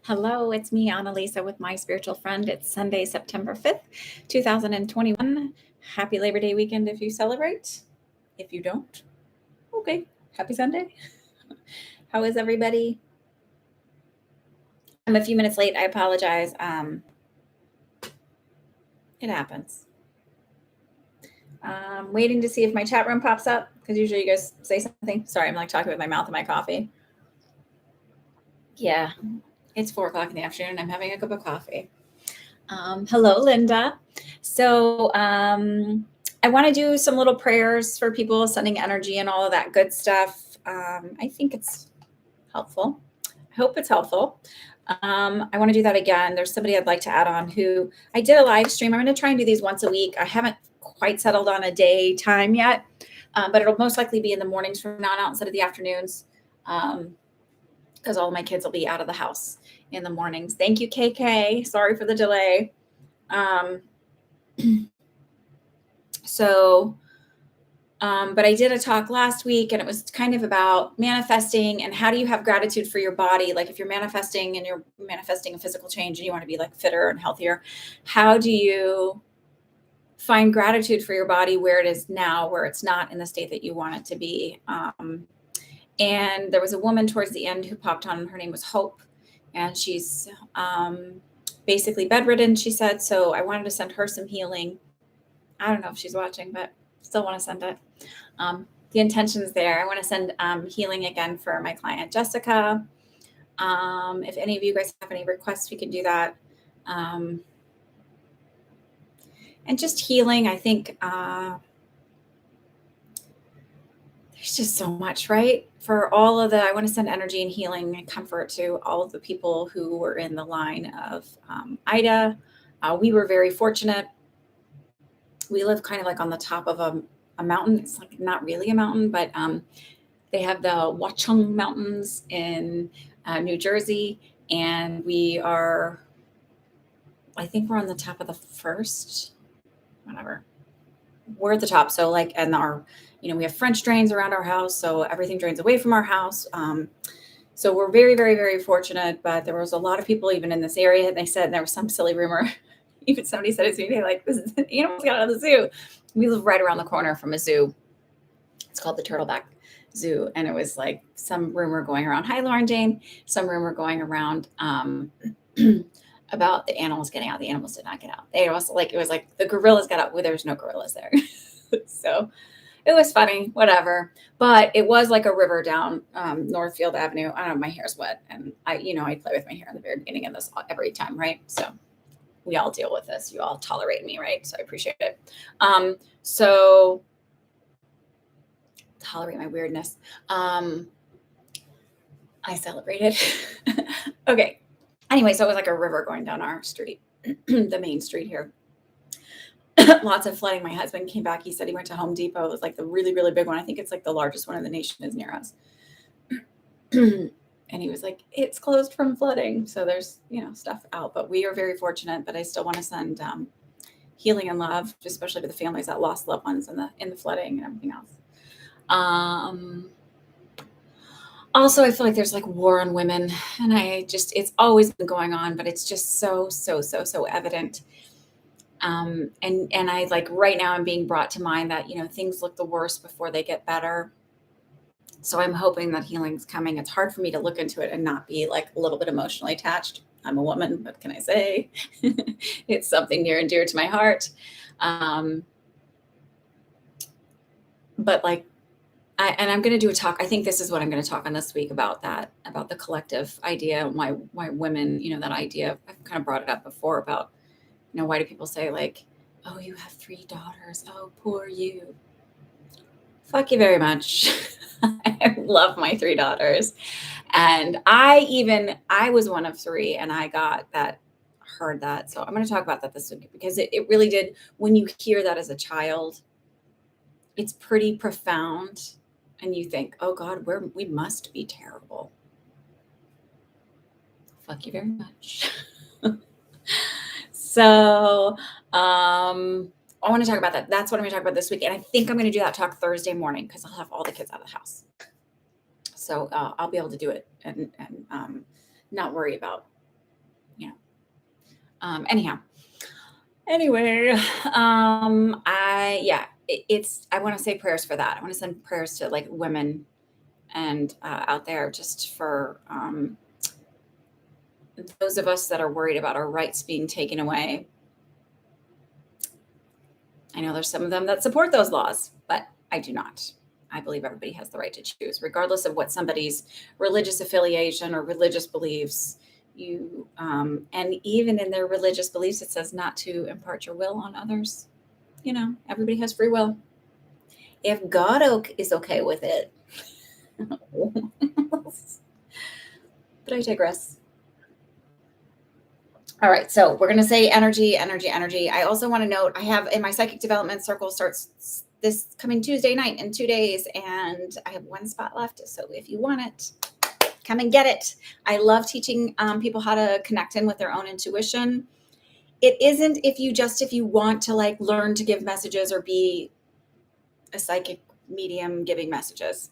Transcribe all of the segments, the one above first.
Hello, it's me, Annalisa, with my spiritual friend. It's Sunday, September 5th, 2021. Happy Labor Day weekend if you celebrate. If you don't, okay, happy Sunday. How is everybody? I'm a few minutes late. I apologize. It happens. Waiting to see if my chat room pops up because usually you guys say something. Sorry, I'm like talking with my mouth and my coffee. Yeah, it's 4 o'clock in the afternoon. I'm having a cup of coffee. Hello, Linda. So I want to do some little prayers for people, sending energy and all of that good stuff. I think it's helpful. I hope it's helpful. I want to do that again. There's somebody I'd like to add on who I did a live stream. I'm going to try and do these once a week. I haven't quite settled on a day time yet, but it'll most likely be in the mornings from now on instead of the afternoons. Because all my kids will be out of the house in the mornings. Thank you, KK. Sorry for the delay. But I did a talk last week and it was kind of about manifesting and how do you have gratitude for your body? Like if you're manifesting and you're manifesting a physical change and you want to be like fitter and healthier, how do you find gratitude for your body where it is now, where it's not in the state that you want it to be? And there was a woman towards the end who popped on. Her name was Hope, and she's basically bedridden, she said. So I wanted to send her some healing. I don't know if she's watching, but still want to send it. The intention's there. I want to send healing again for my client, Jessica. If any of you guys have any requests, we can do that. And just healing, I think there's just so much, right? For all of I want to send energy and healing and comfort to all of the people who were in the line of Ida. We were very fortunate. We live kind of like on the top of a mountain. It's like not really a mountain, but they have the Watchung Mountains in New Jersey. And I think we're on the top of the first, whatever. We're at the top. So we have French drains around our house. So everything drains away from our house. So we're very, very, very fortunate. But there was a lot of people even in this area. And they said there was some silly rumor. Even somebody said it to me, like, this animals got out of the zoo. We live right around the corner from a zoo. It's called the Turtleback Zoo. And it was like some rumor going around. Hi, Lauren Jane. Some rumor going around about the animals getting out. The animals did not get out. It was like the gorillas got out. Well, there's no gorillas there. So it was funny, whatever. But it was like a river down Northfield Avenue. I don't know, my hair's wet. And I play with my hair in the very beginning of this every time, right? So we all deal with this. You all tolerate me, right? So I appreciate it. So tolerate my weirdness. I celebrated. Okay. Anyway, so it was like a river going down our street, the main street here. Lots of flooding. My husband came back. He said he went to Home Depot. It was like the really, really big one. I think it's like the largest one in the nation is near us. And he was like, it's closed from flooding. So there's, stuff out, but we are very fortunate. But I still want to send healing and love, especially to the families that lost loved ones in the flooding and everything else. Also, I feel like there's like war on women, and it's always been going on, but it's just so evident. And I like right now I'm being brought to mind that, things look the worst before they get better. So I'm hoping that healing's coming. It's hard for me to look into it and not be like a little bit emotionally attached. I'm a woman, what can I say? It's something near and dear to my heart. But like, I'm going to do a talk. I think this is what I'm going to talk on this week about the collective idea, why women, that idea, I've kind of brought it up before about, why do people say like, oh, you have 3 daughters. Oh, poor you. Fuck you very much. I love my 3 daughters. And I was one of 3 and I heard that. So I'm going to talk about that this week because it really did. When you hear that as a child, it's pretty profound. And you think, oh God, we must be terrible. Fuck you very much. So, I want to talk about that. That's what I'm going to talk about this week. And I think I'm going to do that talk Thursday morning because I'll have all the kids out of the house. So I'll be able to do it and not worry about, you know. Anyway, I want to say prayers for that. I want to send prayers to like women and out there, just for those of us that are worried about our rights being taken away. I know there's some of them that support those laws, but I do not. I believe everybody has the right to choose, regardless of what somebody's religious affiliation or religious beliefs. And even in their religious beliefs, it says not to impart your will on others. Everybody has free will. If God is okay with it. But I digress. All right, so we're going to say energy, energy, energy. I also want to note, I have in my psychic development circle starts this coming Tuesday night in 2 days, and I have one spot left. So if you want it, come and get it. I love teaching people how to connect in with their own intuition. It isn't if you want to like learn to give messages or be a psychic medium giving messages.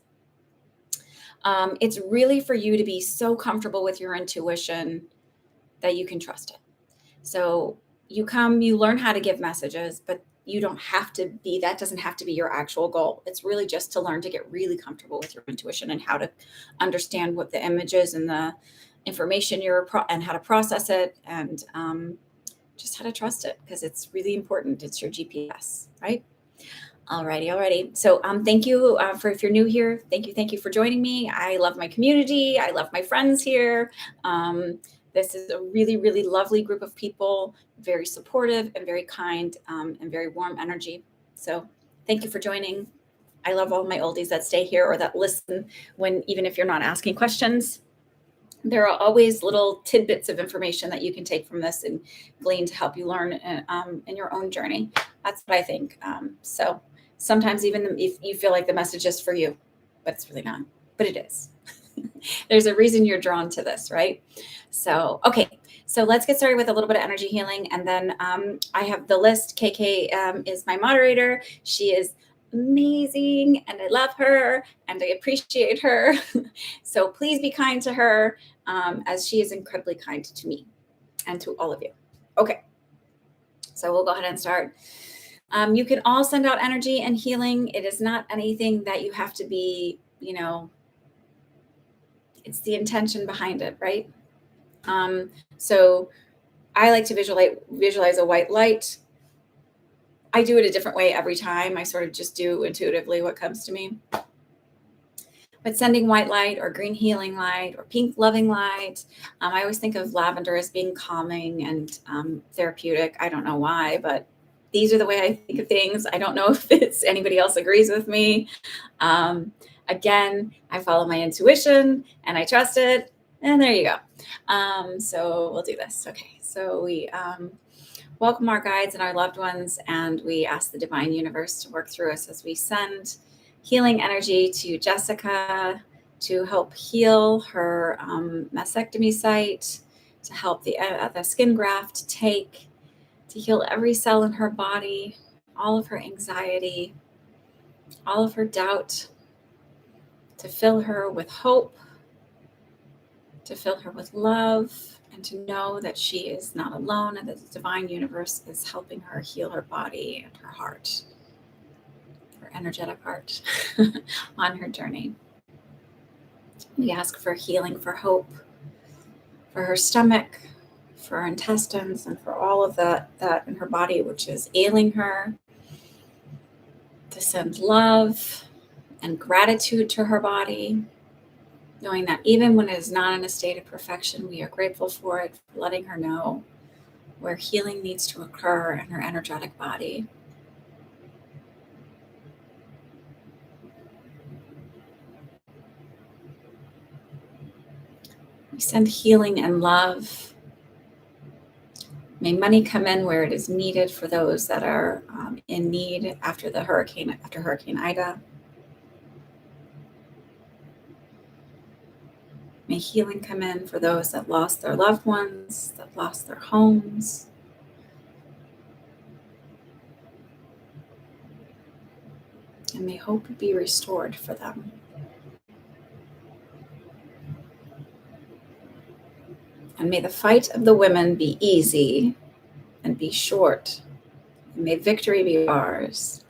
It's really for you to be so comfortable with your intuition that you can trust it. So you learn how to give messages, but you don't have to be, that doesn't have to be your actual goal. It's really just to learn to get really comfortable with your intuition and how to understand what the images and the information and how to process it, and just how to trust it, because it's really important. It's your GPS, right? Alrighty. So thank you for, if you're new here, thank you for joining me. I love my community. I love my friends here. This is a really, really lovely group of people, very supportive and very kind, and very warm energy. So thank you for joining. I love all my oldies that stay here or that listen even if you're not asking questions. There are always little tidbits of information that you can take from this and glean to help you learn in your own journey. That's what I think. So sometimes even if you feel like the message is for you, but it's really not, but it is. There's a reason you're drawn to this, right? So, okay. So let's get started with a little bit of energy healing. And then I have the list. KK is my moderator. She is amazing, and I love her and I appreciate her. So please be kind to her, as she is incredibly kind to me and to all of you. Okay. So we'll go ahead and start. You can all send out energy and healing. It is not anything that you have to be, it's the intention behind it, right? So I like to visualize a white light. I do it a different way every time. I sort of just do intuitively what comes to me. But sending white light or green healing light or pink loving light, I always think of lavender as being calming and therapeutic. I don't know why, but these are the way I think of things. I don't know if anybody else agrees with me. Again, I follow my intuition and I trust it. And there you go. So we'll do this. Okay. So we welcome our guides and our loved ones, and we ask the divine universe to work through us as we send healing energy to Jessica to help heal her mastectomy site, to help the skin graft take, to heal every cell in her body, all of her anxiety, all of her doubt, to fill her with hope, to fill her with love, and to know that she is not alone and that the divine universe is helping her heal her body and her heart, her energetic heart, on her journey. We ask for healing, for hope, for her stomach, for her intestines, and for all of that in her body which is ailing her, to send love and gratitude to her body, knowing that even when it is not in a state of perfection, we are grateful for it, for letting her know where healing needs to occur in her energetic body. We send healing and love. May money come in where it is needed for those that are in need after Hurricane Ida. May healing come in for those that lost their loved ones, that lost their homes. And may hope be restored for them. And may the fight of the women be easy and be short. And may victory be ours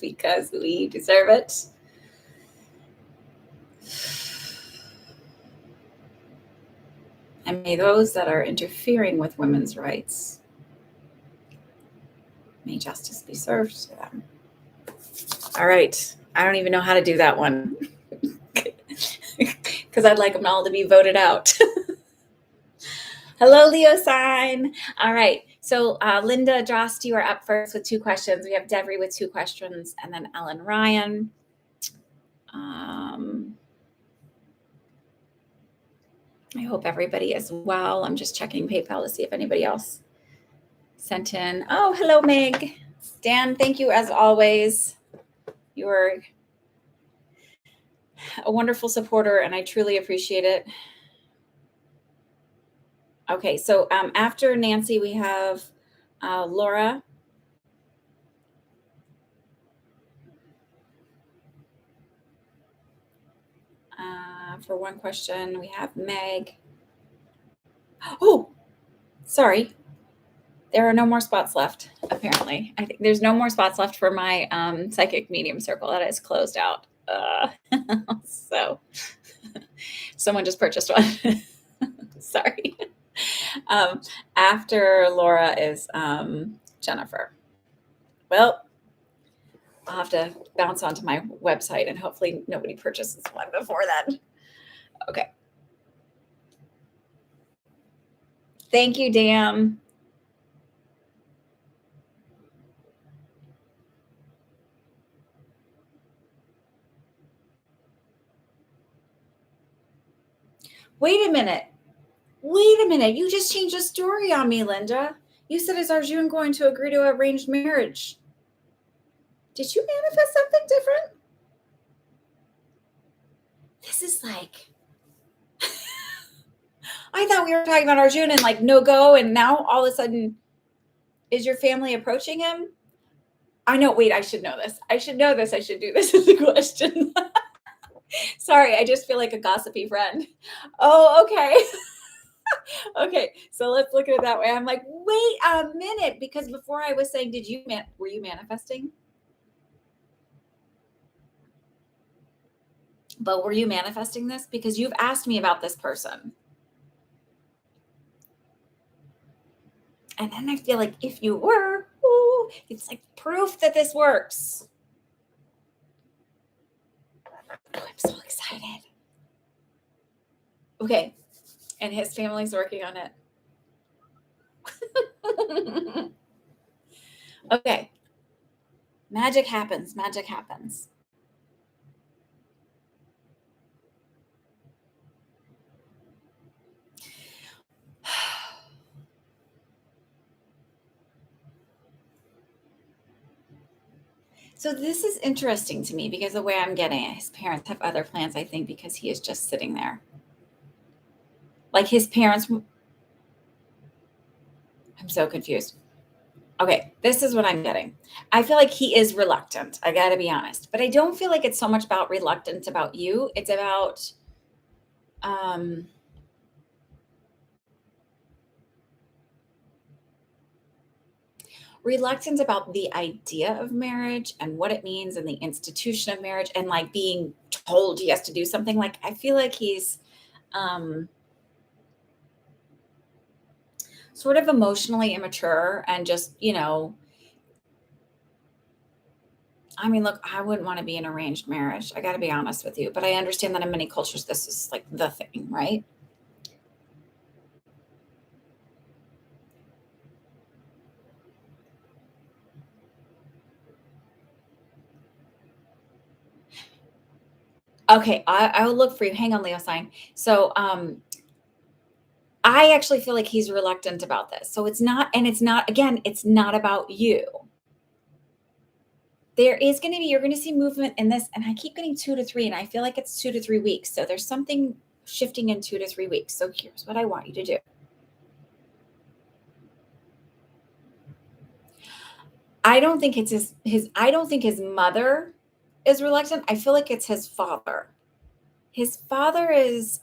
because we deserve it. And may those that are interfering with women's rights, may justice be served to them. All right. I don't even know how to do that one because I'd like them all to be voted out. Hello, Leo sign. All right. So Linda Drost, you are up first with 2 questions. We have Devery with 2 questions, and then Ellen Ryan. I hope everybody is well. I'm just checking PayPal to see if anybody else sent in. Oh, hello, Meg. Dan, thank you as always. You are a wonderful supporter, and I truly appreciate it. Okay, so after Nancy, we have Laura. For 1 question, we have Meg. Oh, sorry. There are no more spots left, apparently. I think there's no more spots left for my psychic medium circle. That is closed out. So someone just purchased one. Sorry. After Laura is Jennifer. Well, I'll have to bounce onto my website and hopefully nobody purchases one before then. Okay. Thank you, Dan. Wait a minute. You just changed the story on me, Linda. You said, is Arjun going to agree to arranged marriage? Did you manifest something different? This is like, I thought we were talking about Arjun and like no go, and now all of a sudden, is your family approaching him? I know, wait, I should know this. I should do this as a question. Sorry, I just feel like a gossipy friend. Oh, okay. Okay, so let's look at it that way. I'm like, wait a minute, because before I was saying, were you manifesting? But were you manifesting this? Because you've asked me about this person. And then I feel like if you were, it's like proof that this works. Oh, I'm so excited. Okay. And his family's working on it. Okay. Magic happens. So this is interesting to me because the way I'm getting it, his parents have other plans, I think, because he is just sitting there. Like his parents, I'm so confused. Okay, this is what I'm getting. I feel like he is reluctant. I got to be honest, but I don't feel like it's so much about reluctance about you. It's about reluctant about the idea of marriage and what it means and the institution of marriage and like being told he has to do something. Like I feel like he's sort of emotionally immature and just, I mean, look, I wouldn't want to be in an arranged marriage. I got to be honest with you, but I understand that in many cultures, this is like the thing, right? Okay, I will look for you. Hang on, Leo sign. So I actually feel like he's reluctant about this. So it's not about you. There is going to be, you're going to see movement in this, and I keep getting 2 to 3, and I feel like it's 2 to 3 weeks. So there's something shifting in 2 to 3 weeks. So here's what I want you to do. I don't think it's I don't think his mother is reluctant. I feel like it's his father. His father is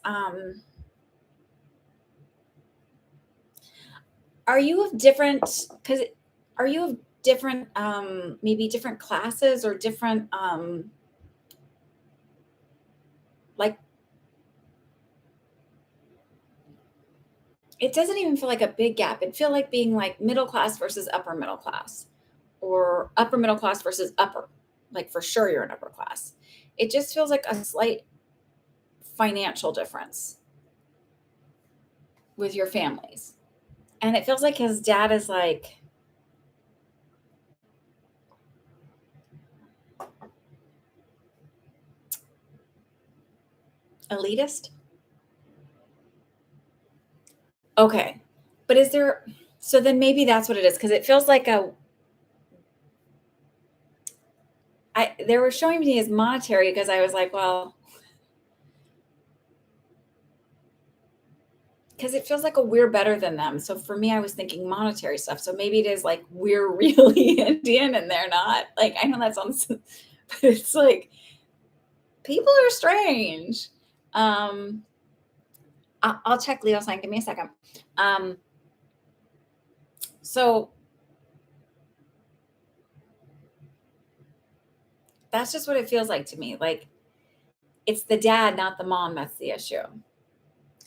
Are you of different, because are you of different, maybe different classes or different, like, it doesn't even feel like a big gap. It feel like being like middle class versus upper middle class, or upper middle class versus upper, like for sure you're an upper class. It just feels like a slight financial difference with your families. And it feels like his dad is like elitist. Okay. But is there, so then maybe that's what it is, because it feels like they were showing me as monetary, because I was like, well, because it feels like a we're better than them. So for me, I was thinking monetary stuff. So maybe it is like we're really Indian and they're not. Like, I know that sounds, but it's like people are strange. I'll check Leo sign. Give me a second. So that's just what it feels like to me. Like it's the dad, not the mom, that's the issue.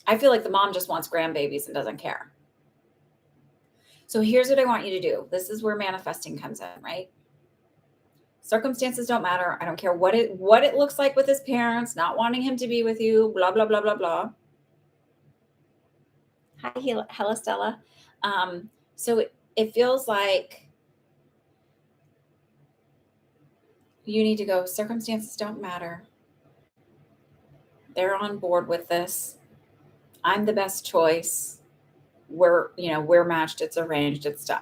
I feel like the mom just wants grandbabies and doesn't care. So here's what I want you to do. This is where manifesting comes in, right? Circumstances don't matter. I don't care what it looks like with his parents, not wanting him to be with you, blah, blah, blah, blah, blah. Hi, Hella Stella. So it feels like you need to go, circumstances don't matter. They're on board with this. I'm the best choice. We're matched, it's arranged, it's done.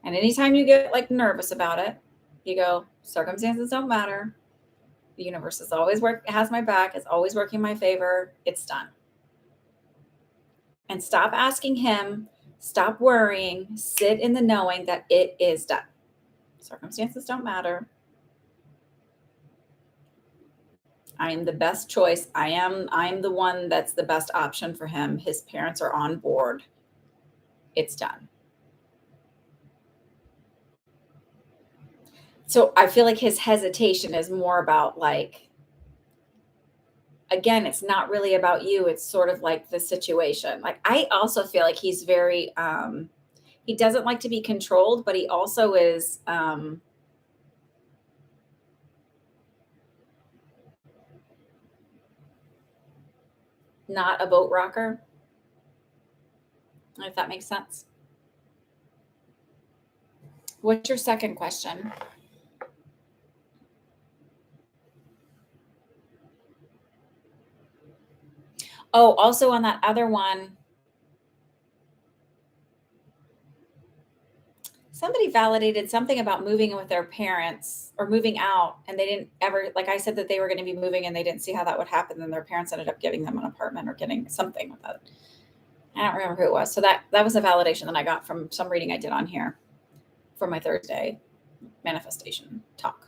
And anytime you get like nervous about it, you go, circumstances don't matter. The universe is always has my back, it's always working in my favor. It's done. And stop asking him, stop worrying, sit in the knowing that it is done. Circumstances don't matter. I am the best choice. I'm the one that's the best option for him. His parents are on board. It's done. So I feel like his hesitation is more about like, again, it's not really about you. It's sort of like the situation. Like I also feel like he's very he doesn't like to be controlled, but he also is not a boat rocker. If that makes sense. What's your second question? Oh, also on that other one, somebody validated something about moving in with their parents or moving out, and they didn't ever, like I said that they were going to be moving and they didn't see how that would happen. Then their parents ended up giving them an apartment or getting something with that. I don't remember who it was. So that was a validation that I got from some reading I did on here for my Thursday manifestation talk.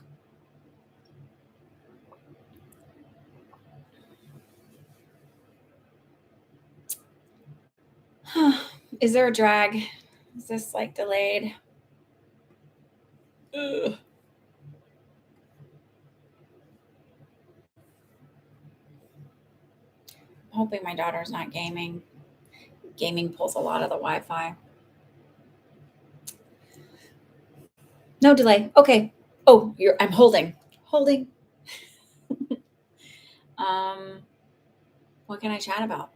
Is there a drag? Is this like delayed? Ugh. I'm hoping my daughter's not gaming. Gaming pulls a lot of the Wi-Fi. No delay. Okay. Oh, I'm holding. Holding. What can I chat about?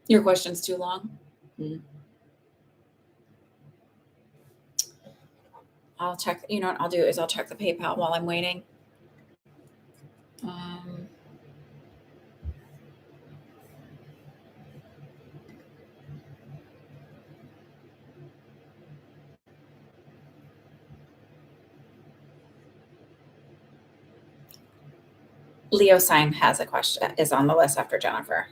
Your question's too long. I'll check. You know what I'll do is I'll check the PayPal while I'm waiting. Leo sign has a question, is on the list after Jennifer.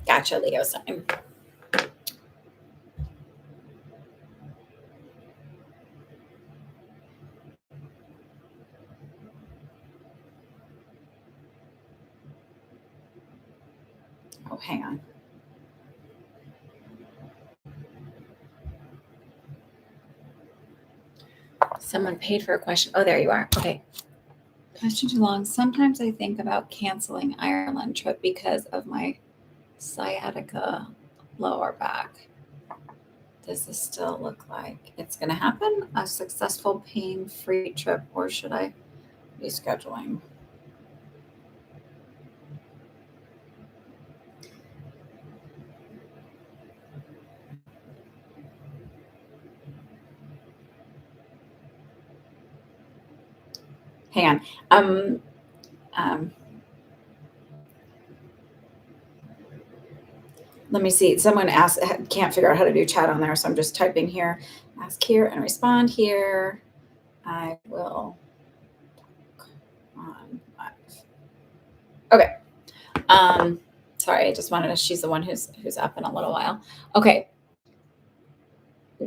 Gotcha, Leo sign. Oh, hang on. Someone paid for a question. Oh, there you are. Okay. Question too long. Sometimes I think about canceling Ireland trip because of my sciatica lower back. Does this still look like it's going to happen? A successful pain-free trip, or should I be scheduling? Hang on. Um, let me see. Someone asked, can't figure out how to do chat on there, so I'm just typing here. Ask here and respond here. I will on live. Okay. Sorry, I just wanted to. She's the one who's up in a little while. Okay.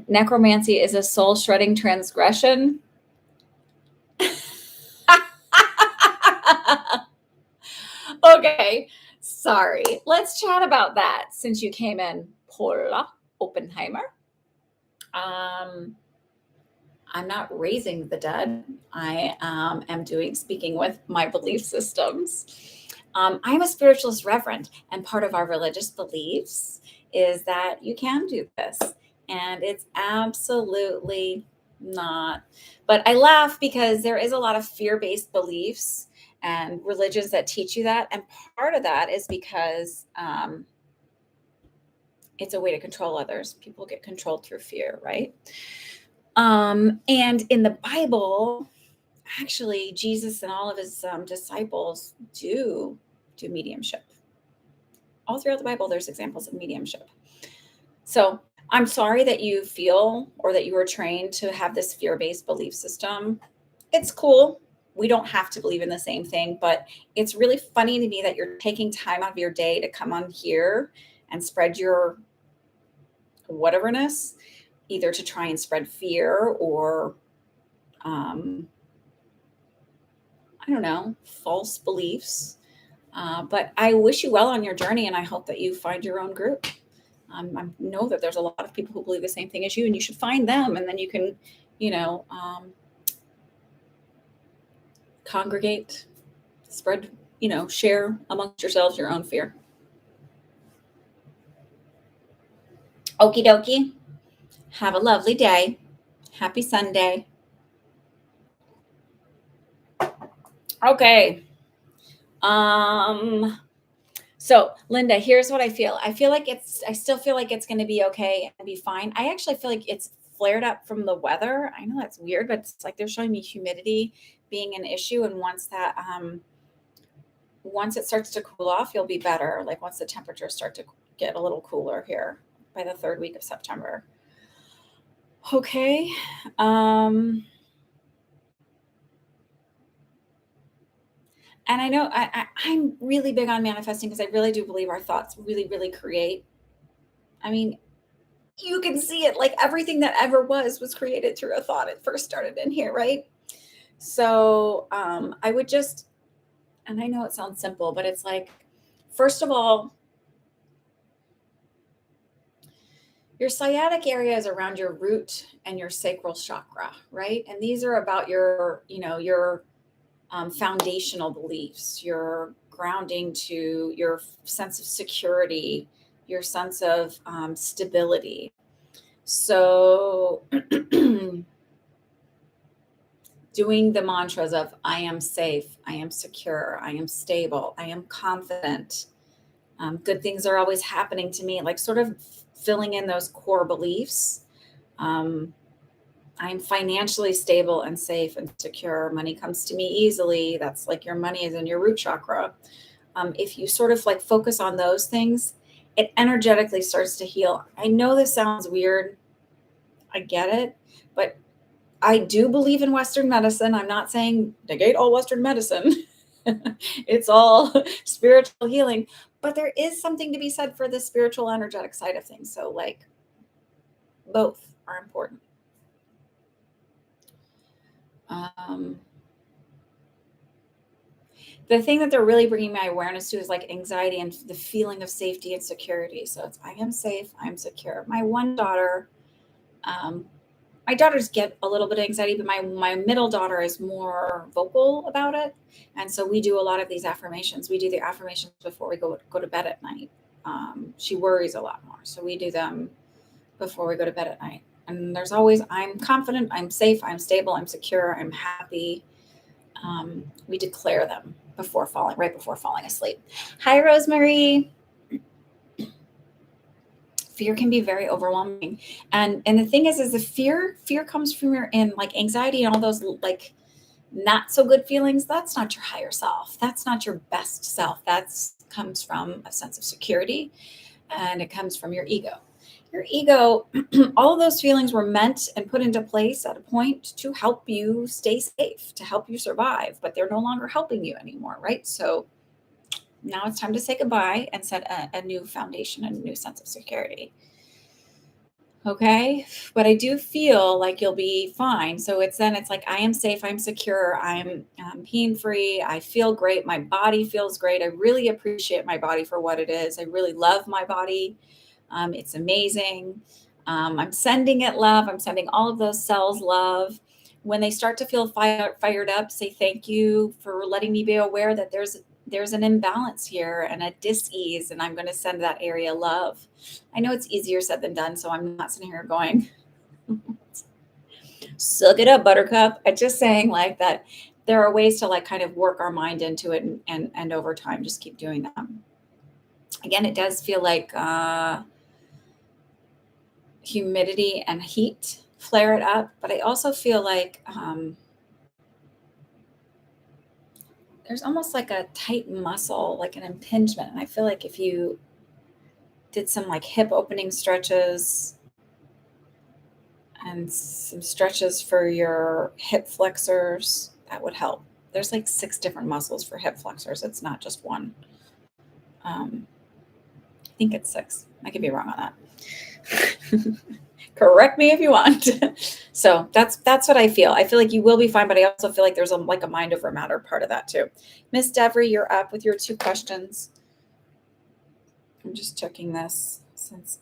Necromancy is a soul shredding transgression. Okay. Sorry. Let's chat about that since you came in, Paula Oppenheimer. I'm not raising the dead. I am speaking with my belief systems. I'm a spiritualist reverend, and part of our religious beliefs is that you can do this. And it's absolutely not. But I laugh because there is a lot of fear-based beliefs and religions that teach you that. And part of that is because it's a way to control others. People get controlled through fear, right? And in the Bible, actually, Jesus and all of his disciples do mediumship. All throughout the Bible, there's examples of mediumship. So I'm sorry that you feel or that you were trained to have this fear-based belief system. It's cool. We don't have to believe in the same thing, but it's really funny to me that you're taking time out of your day to come on here and spread your whateverness, either to try and spread fear or I don't know, false beliefs. But I wish you well on your journey, and I hope that you find your own group. I know that there's a lot of people who believe the same thing as you, and you should find them, and then you can, congregate, spread, share amongst yourselves your own fear. Okie dokie. Have a lovely day. Happy Sunday. Okay. So Linda, here's what I feel. I still feel like it's going to be okay and be fine. I actually feel like it's flared up from the weather. I know that's weird, but it's like they're showing me humidity being an issue. And once it starts to cool off, you'll be better. Like once the temperatures start to get a little cooler here by the third week of September. Okay. And I know I'm really big on manifesting because I really do believe our thoughts really, really create. I mean, you can see it, like everything that ever was created through a thought. It first started in here, right? So I would just, and I know it sounds simple, but it's like, first of all, your sciatic area is around your root and your sacral chakra, right? And these are about your foundational beliefs, your grounding to your sense of security, your sense of stability. So doing the mantras of I am safe, I am secure, I am stable, I am confident, good things are always happening to me, like sort of filling in those core beliefs. I'm financially stable and safe and secure. Money comes to me easily. That's like your money is in your root chakra. If you sort of like focus on those things, it energetically starts to heal. I know this sounds weird. I get it, but I do believe in Western medicine. I'm not saying negate all Western medicine. It's all spiritual healing, but there is something to be said for the spiritual energetic side of things. So like both are important. The thing that they're really bringing my awareness to is like anxiety and the feeling of safety and security. So it's, I am safe, I'm secure. My one daughter, um, my daughters get a little bit of anxiety, but my middle daughter is more vocal about it. And so we do a lot of these affirmations. We do the affirmations before we go to bed at night. She worries a lot more. So we do them before we go to bed at night. And there's always, I'm confident, I'm safe, I'm stable, I'm secure, I'm happy. We declare them right before falling asleep. Hi, Rosemary. Fear can be very overwhelming. And the thing is the fear comes from your, and like anxiety and all those like not so good feelings. That's not your higher self. That's not your best self. That's comes from a sense of security, and it comes from your ego. Your ego, all of those feelings were meant and put into place at a point to help you stay safe, to help you survive, but they're no longer helping you anymore, right? So now it's time to say goodbye and set a new foundation and a new sense of security. Okay. But I do feel like you'll be fine. So it's like, I am safe. I'm secure. I'm pain free. I feel great. My body feels great. I really appreciate my body for what it is. I really love my body. It's amazing. I'm sending it love. I'm sending all of those cells love. When they start to feel fired up, say thank you for letting me be aware that there's an imbalance here and a dis-ease, and I'm going to send that area love. I know it's easier said than done, so I'm not sitting here going, suck it up, buttercup. I'm just saying like that there are ways to like kind of work our mind into it, and over time, just keep doing that. Again, it does feel like humidity and heat flare it up, but I also feel like there's almost like a tight muscle, like an impingement. And I feel like if you did some like hip opening stretches and some stretches for your hip flexors, that would help. There's like 6 different muscles for hip flexors. It's not just one. I think it's 6. I could be wrong on that. Correct me if you want. So that's what I feel. I feel like you will be fine, but I also feel like there's like a mind over matter part of that too. Miss Devery, you're up with your 2 questions. I'm just checking this since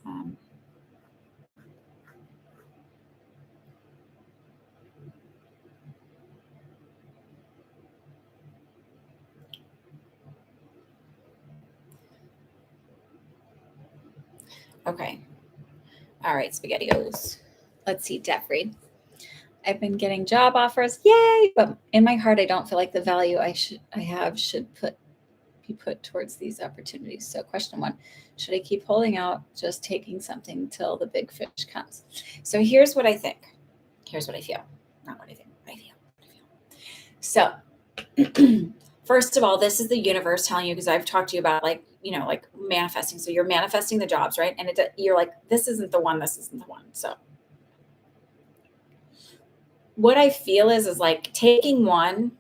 okay. All right, SpaghettiOs. Let's see, Jeffrey. I've been getting job offers, yay! But in my heart, I don't feel like the value I have should be put towards these opportunities. So, question 1: should I keep holding out, just taking something till the big fish comes? So, here's what I think. Here's what I feel. Not what I think. What I feel. So, first of all, this is the universe telling you, because I've talked to you about like, like manifesting. So you're manifesting the jobs, right? And you're like, this isn't the one, this isn't the one. So what I feel is like taking one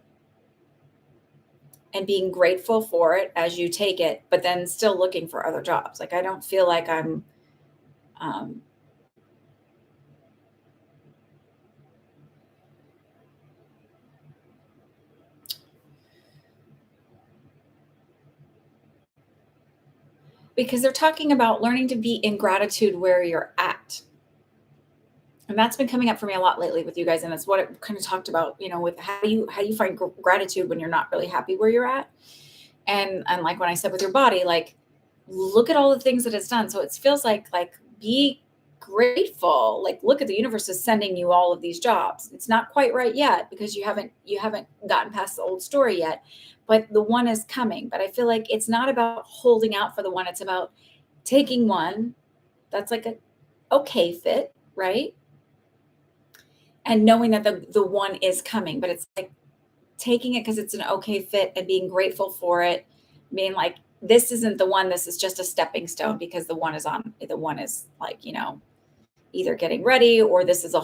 and being grateful for it as you take it, but then still looking for other jobs. Like, I don't feel like I'm, because they're talking about learning to be in gratitude where you're at. And that's been coming up for me a lot lately with you guys. And it's what it kind of talked about, with how do you find gratitude when you're not really happy where you're at. And like when I said with your body, like, look at all the things that it's done. So it feels like be grateful. Like, look at, the universe is sending you all of these jobs. It's not quite right yet because you haven't gotten past the old story yet, but the one is coming. But I feel like it's not about holding out for the one. It's about taking one that's like a okay fit, right? And knowing that the one is coming, but it's like taking it because it's an okay fit and being grateful for it, being like, this isn't the one, this is just a stepping stone, because the one is like, either getting ready, or this is a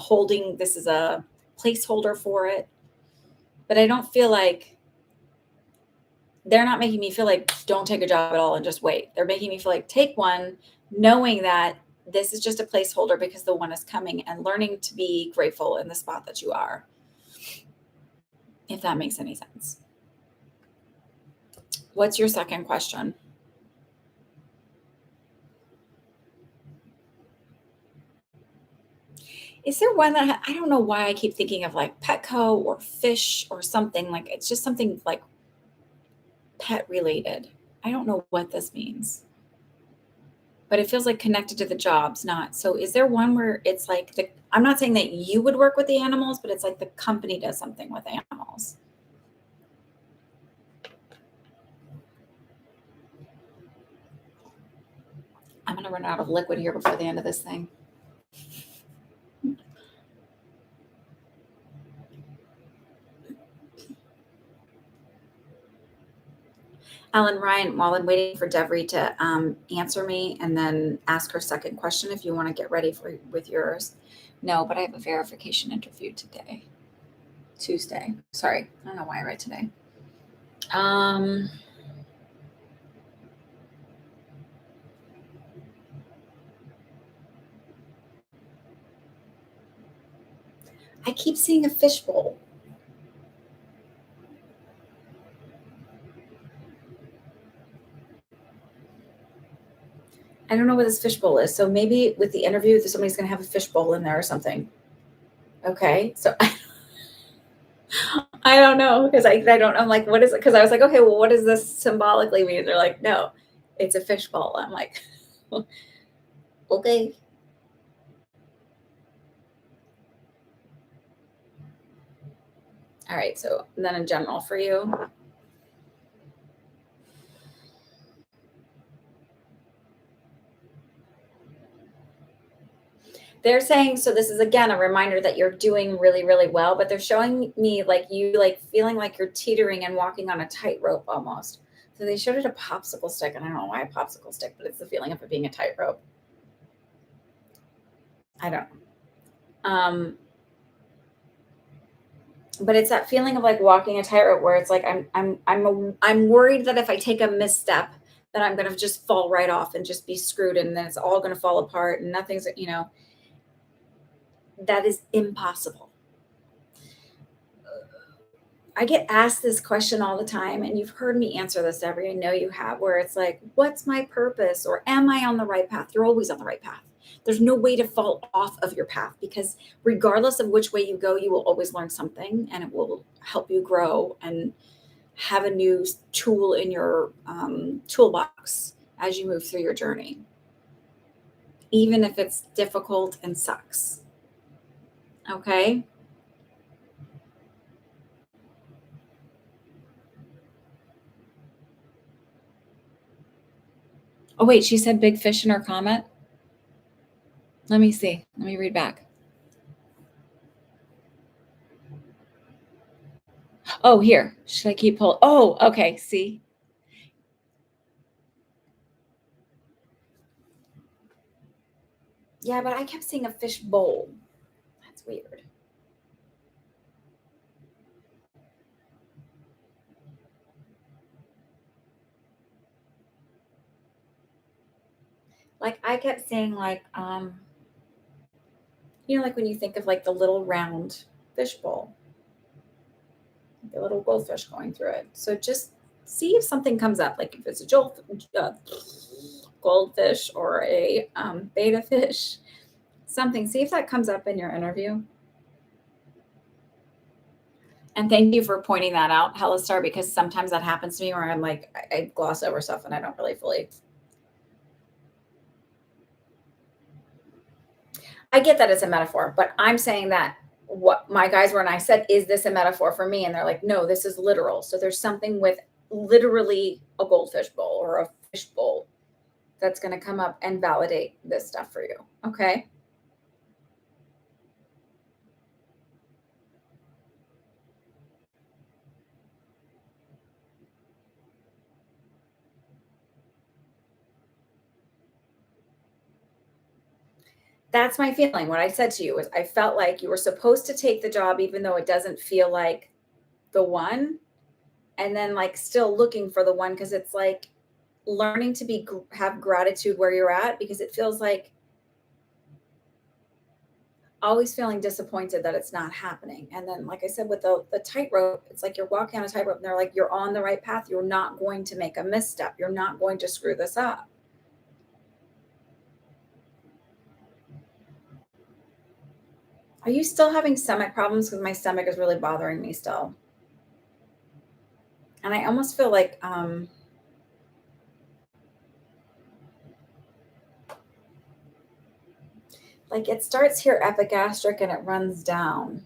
placeholder for it. But I don't feel like, they're not making me feel like don't take a job at all and just wait. They're making me feel like take one, knowing that this is just a placeholder because the one is coming, and learning to be grateful in the spot that you are, if that makes any sense. What's your second question? Is there one that I don't know why I keep thinking of like Petco or fish or something like it's just something like pet related. I don't know what this means, but it feels like connected to the jobs, not. So is there one where it's like I'm not saying that you would work with the animals, but it's like the company does something with animals. I'm going to run out of liquid here before the end of this thing. Alan Ryan, while I'm waiting for Devry to answer me and then ask her second question, if you want to get ready with yours. No, but I have a verification interview today. Tuesday. Sorry. I don't know why I write today. I keep seeing a fishbowl. I don't know what this fishbowl is. So maybe with the interview, somebody's going to have a fishbowl in there or something. Okay. So I don't know because I don't know. I'm like, what is it? Because I was like, okay, well, what does this symbolically mean? They're like, no, it's a fishbowl. I'm like, okay. All right. So then in general for you. They're saying, so this is again a reminder that you're doing really, really well, but they're showing me like you like feeling like you're teetering and walking on a tightrope almost. So they showed it a popsicle stick, and I don't know why a popsicle stick, but it's the feeling of it being a tightrope. I don't know. But it's that feeling of like walking a tightrope where it's like I'm worried that if I take a misstep, that I'm gonna just fall right off and just be screwed, and then it's all gonna fall apart, and nothing's that is impossible. I get asked this question all the time, and you've heard me answer this every, I know you have, where it's like, what's my purpose? Or am I on the right path? You're always on the right path. There's no way to fall off of your path because regardless of which way you go, you will always learn something and it will help you grow and have a new tool in your toolbox as you move through your journey, even if it's difficult and sucks. Okay. Oh, wait, she said big fish in her comment. Let me see. Let me read back. Oh, here. Should I keep pull? Oh, okay. See? Yeah, but I kept seeing a fish bowl. That's weird. Like I kept saying like like when you think of like the little round fish bowl, the little goldfish going through it. So just see if something comes up, like if it's a goldfish or a beta fish, something. See if that comes up in your interview. And thank you for pointing that out, Hellastar, because sometimes that happens to me where I'm like, I gloss over stuff and I don't really fully. I get that it's a metaphor, but I'm saying that what my guys were, and I said, is this a metaphor for me? And they're like, no, this is literal. So there's something with literally a goldfish bowl or a fish bowl that's going to come up and validate this stuff for you. Okay. That's my feeling. What I said to you was I felt like you were supposed to take the job, even though it doesn't feel like the one. And then like still looking for the one, because it's like learning to have gratitude where you're at, because it feels like always feeling disappointed that it's not happening. And then, like I said, with the tightrope, it's like you're walking on a tightrope and they're like, you're on the right path. You're not going to make a misstep. You're not going to screw this up. Are you still having stomach problems? Because my stomach is really bothering me still. And I almost feel like it starts here epigastric and it runs down.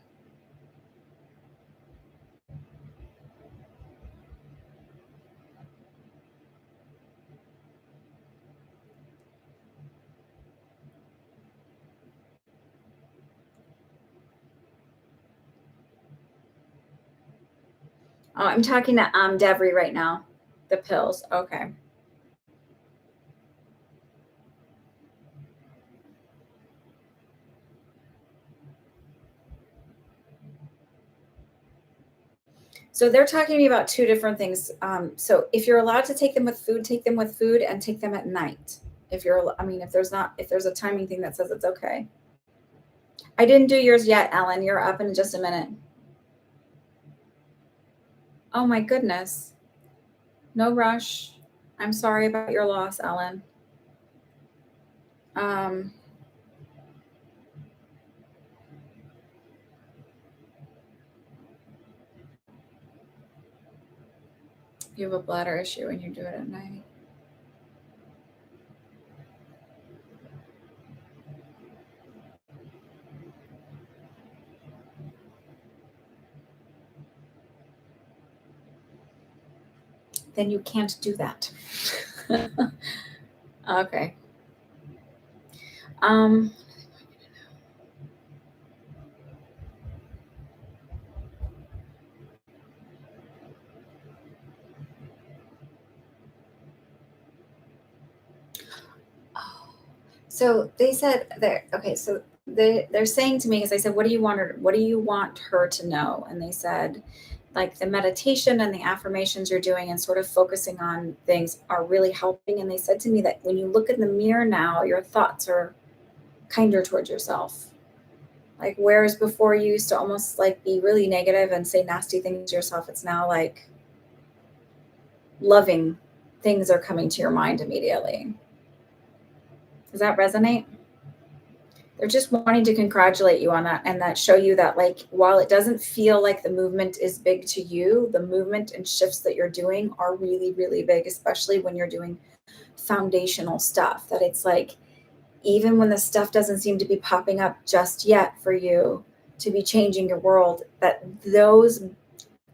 Oh, I'm talking to Devry right now. The pills. Okay. So they're talking to me about two different things. So if you're allowed to take them with food, take them with food and take them at night. If you're, I mean, if there's a timing thing that says it's okay. I didn't do yours yet, Ellen. You're up in just a minute. Oh my goodness. No rush. I'm sorry about your loss, Ellen. Um, you have a bladder issue when you do it at night. Then you can't do that. Okay. Um, so they said that, okay, so they're saying to me, because I said, what do you want her to know? And they said, like the meditation and the affirmations you're doing and sort of focusing on things are really helping. And they said to me that when you look in the mirror now, your thoughts are kinder towards yourself. Like whereas before you used to almost like be really negative and say nasty things to yourself, it's now like loving things are coming to your mind immediately. Does that resonate? They're just wanting to congratulate you on that and that show you that, like, while it doesn't feel like the movement is big to you, the movement and shifts that you're doing are really, really big, especially when you're doing foundational stuff. That it's like, even when the stuff doesn't seem to be popping up just yet for you to be changing your world, that those,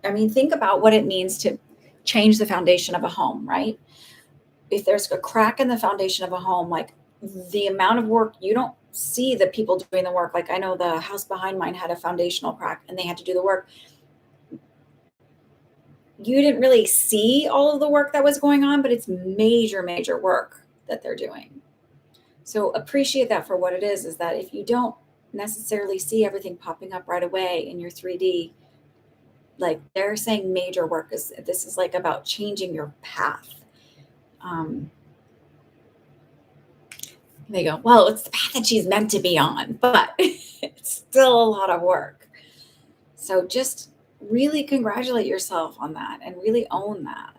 I mean, think about what it means to change the foundation of a home, right? If there's a crack in the foundation of a home, like the amount of work, you don't see the people doing the work. Like I know the house behind mine had a foundational crack and they had to do the work. You didn't really see all of the work that was going on, but it's major, major work that they're doing. So appreciate that for what it is that if you don't necessarily see everything popping up right away in your 3D, like they're saying major work is this is like about changing your path. Um, they go, well, it's the path that she's meant to be on, but it's still a lot of work. So just really congratulate yourself on that and really own that.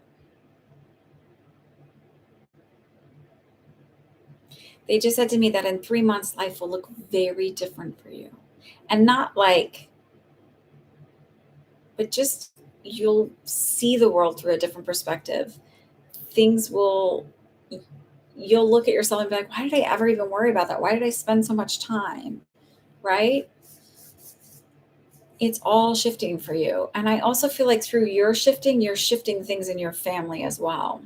They just said to me that in 3 months, life will look very different for you. And not like, but just you'll see the world through a different perspective. Things will, you'll look at yourself and be like, why did I ever even worry about that? Why did I spend so much time? Right? It's all shifting for you. And I also feel like through your shifting, you're shifting things in your family as well.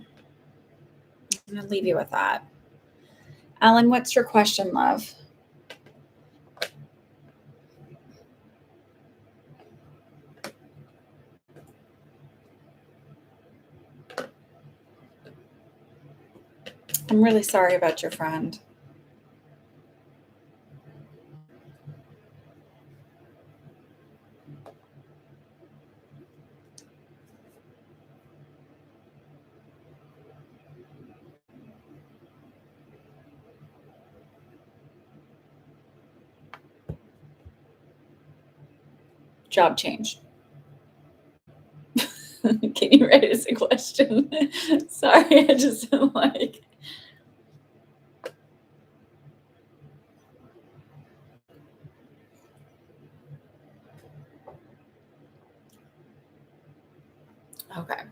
I'm going to leave you with that. Ellen, what's your question, love? I'm really sorry about your friend. job change? Can you write as a question? Sorry, I just am like, okay.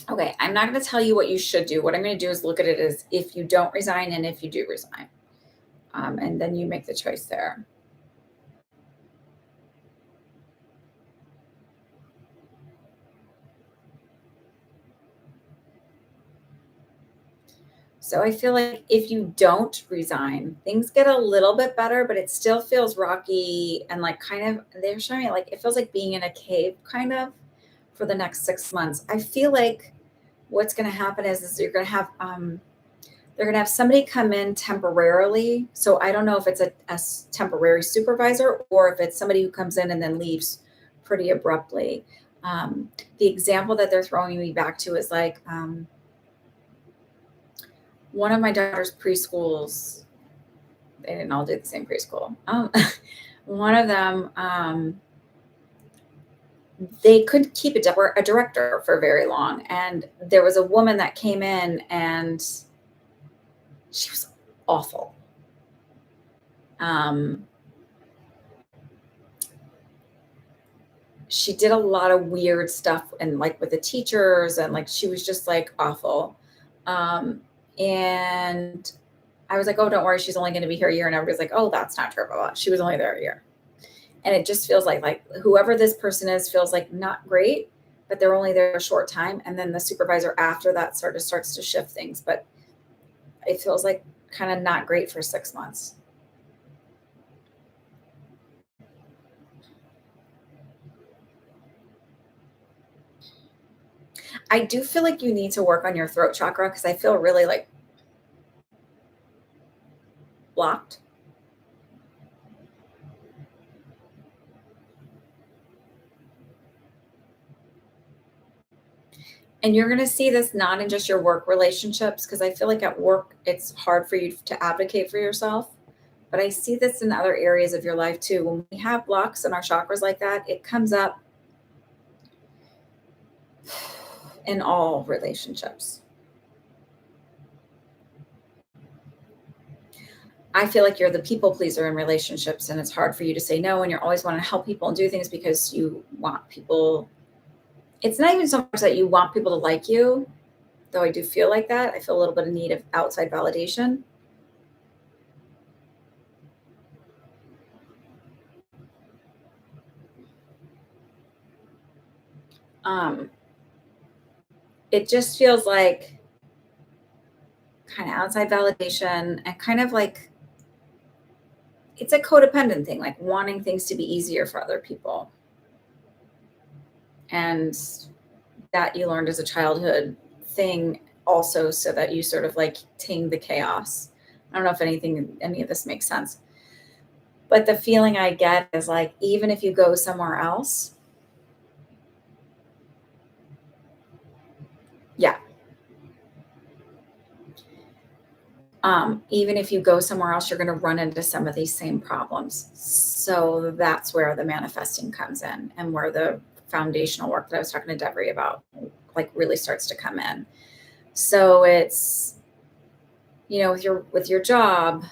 Okay, I'm not going to tell you what you should do. What I'm going to do is look at it as if you don't resign and if you do resign. And then you make the choice there. So I feel like if you don't resign, things get a little bit better, but it still feels rocky and like kind of, they're showing me like it feels like being in a cave kind of for the next 6 months. I feel like what's going to happen is you're going to have they're going to have somebody come in temporarily. So I don't know if it's a temporary supervisor or if it's somebody who comes in and then leaves pretty abruptly. The example that they're throwing me back to is like one of my daughter's preschools. They didn't all do the same preschool. One of them, they couldn't keep a director for very long. And there was a woman that came in and she was awful. Um, she did a lot of weird stuff and like with the teachers and like she was just like awful. And I was like, oh, don't worry, she's only going to be here a year. And everybody's like, oh, that's not true. Blah, blah. She was only there a year. And it just feels like whoever this person is feels like not great, but they're only there a short time. And then the supervisor after that sort of starts to shift things. But it feels like kind of not great for 6 months. I do feel like you need to work on your throat chakra because I feel really like blocked. And you're going to see this not in just your work relationships, because I feel like at work, it's hard for you to advocate for yourself. But I see this in other areas of your life too. When we have blocks in our chakras like that, it comes up in all relationships. I feel like you're the people pleaser in relationships, and it's hard for you to say no. And you're always wanting to help people and do things because you want people. It's not even so much that you want people to like you, though I do feel like that. I feel a little bit of need of outside validation. Um, it just feels like kind of outside validation and kind of like it's a codependent thing, like wanting things to be easier for other people. And that you learned as a childhood thing also so that you sort of like tame the chaos. I don't know if any of this makes sense. But the feeling I get is like even if you go somewhere else, yeah. Even if you go somewhere else, you're going to run into some of these same problems. So that's where the manifesting comes in and where the foundational work that I was talking to Deborah about like really starts to come in. So it's, with your job,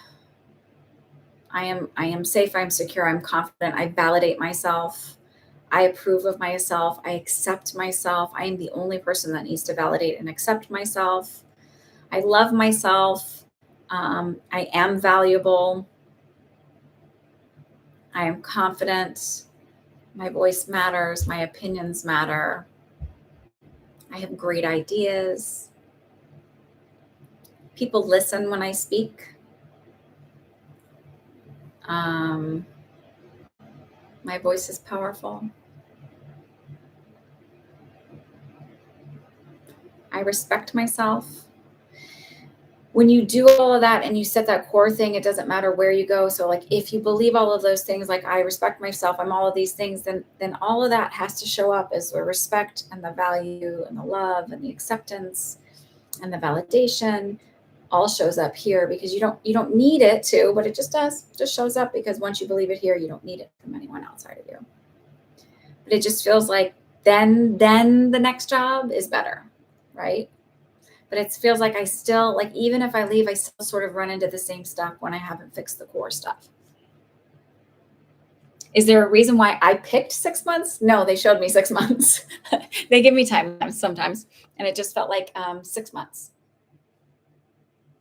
I am safe, I'm secure, I'm confident, I validate myself, I approve of myself, I accept myself. I am the only person that needs to validate and accept myself. I love myself. I am valuable. I am confident. My voice matters. My opinions matter. I have great ideas. People listen when I speak. Um, my voice is powerful. I respect myself. when you do all of that and you set that core thing, it doesn't matter where you go. So like if you believe all of those things, like I respect myself, I'm all of these things, then all of that has to show up as the respect and the value and the love and the acceptance and the validation all shows up here, because you don't need it to, but it just does. It just shows up because once you believe it here, you don't need it from anyone outside of you. But it just feels like then the next job is better, right? But it feels like I still, like, even if I leave, I still sort of run into the same stuff when I haven't fixed the core stuff. Is there a reason why I picked 6 months? No, they showed me 6 months. They give me time sometimes, and it just felt like 6 months.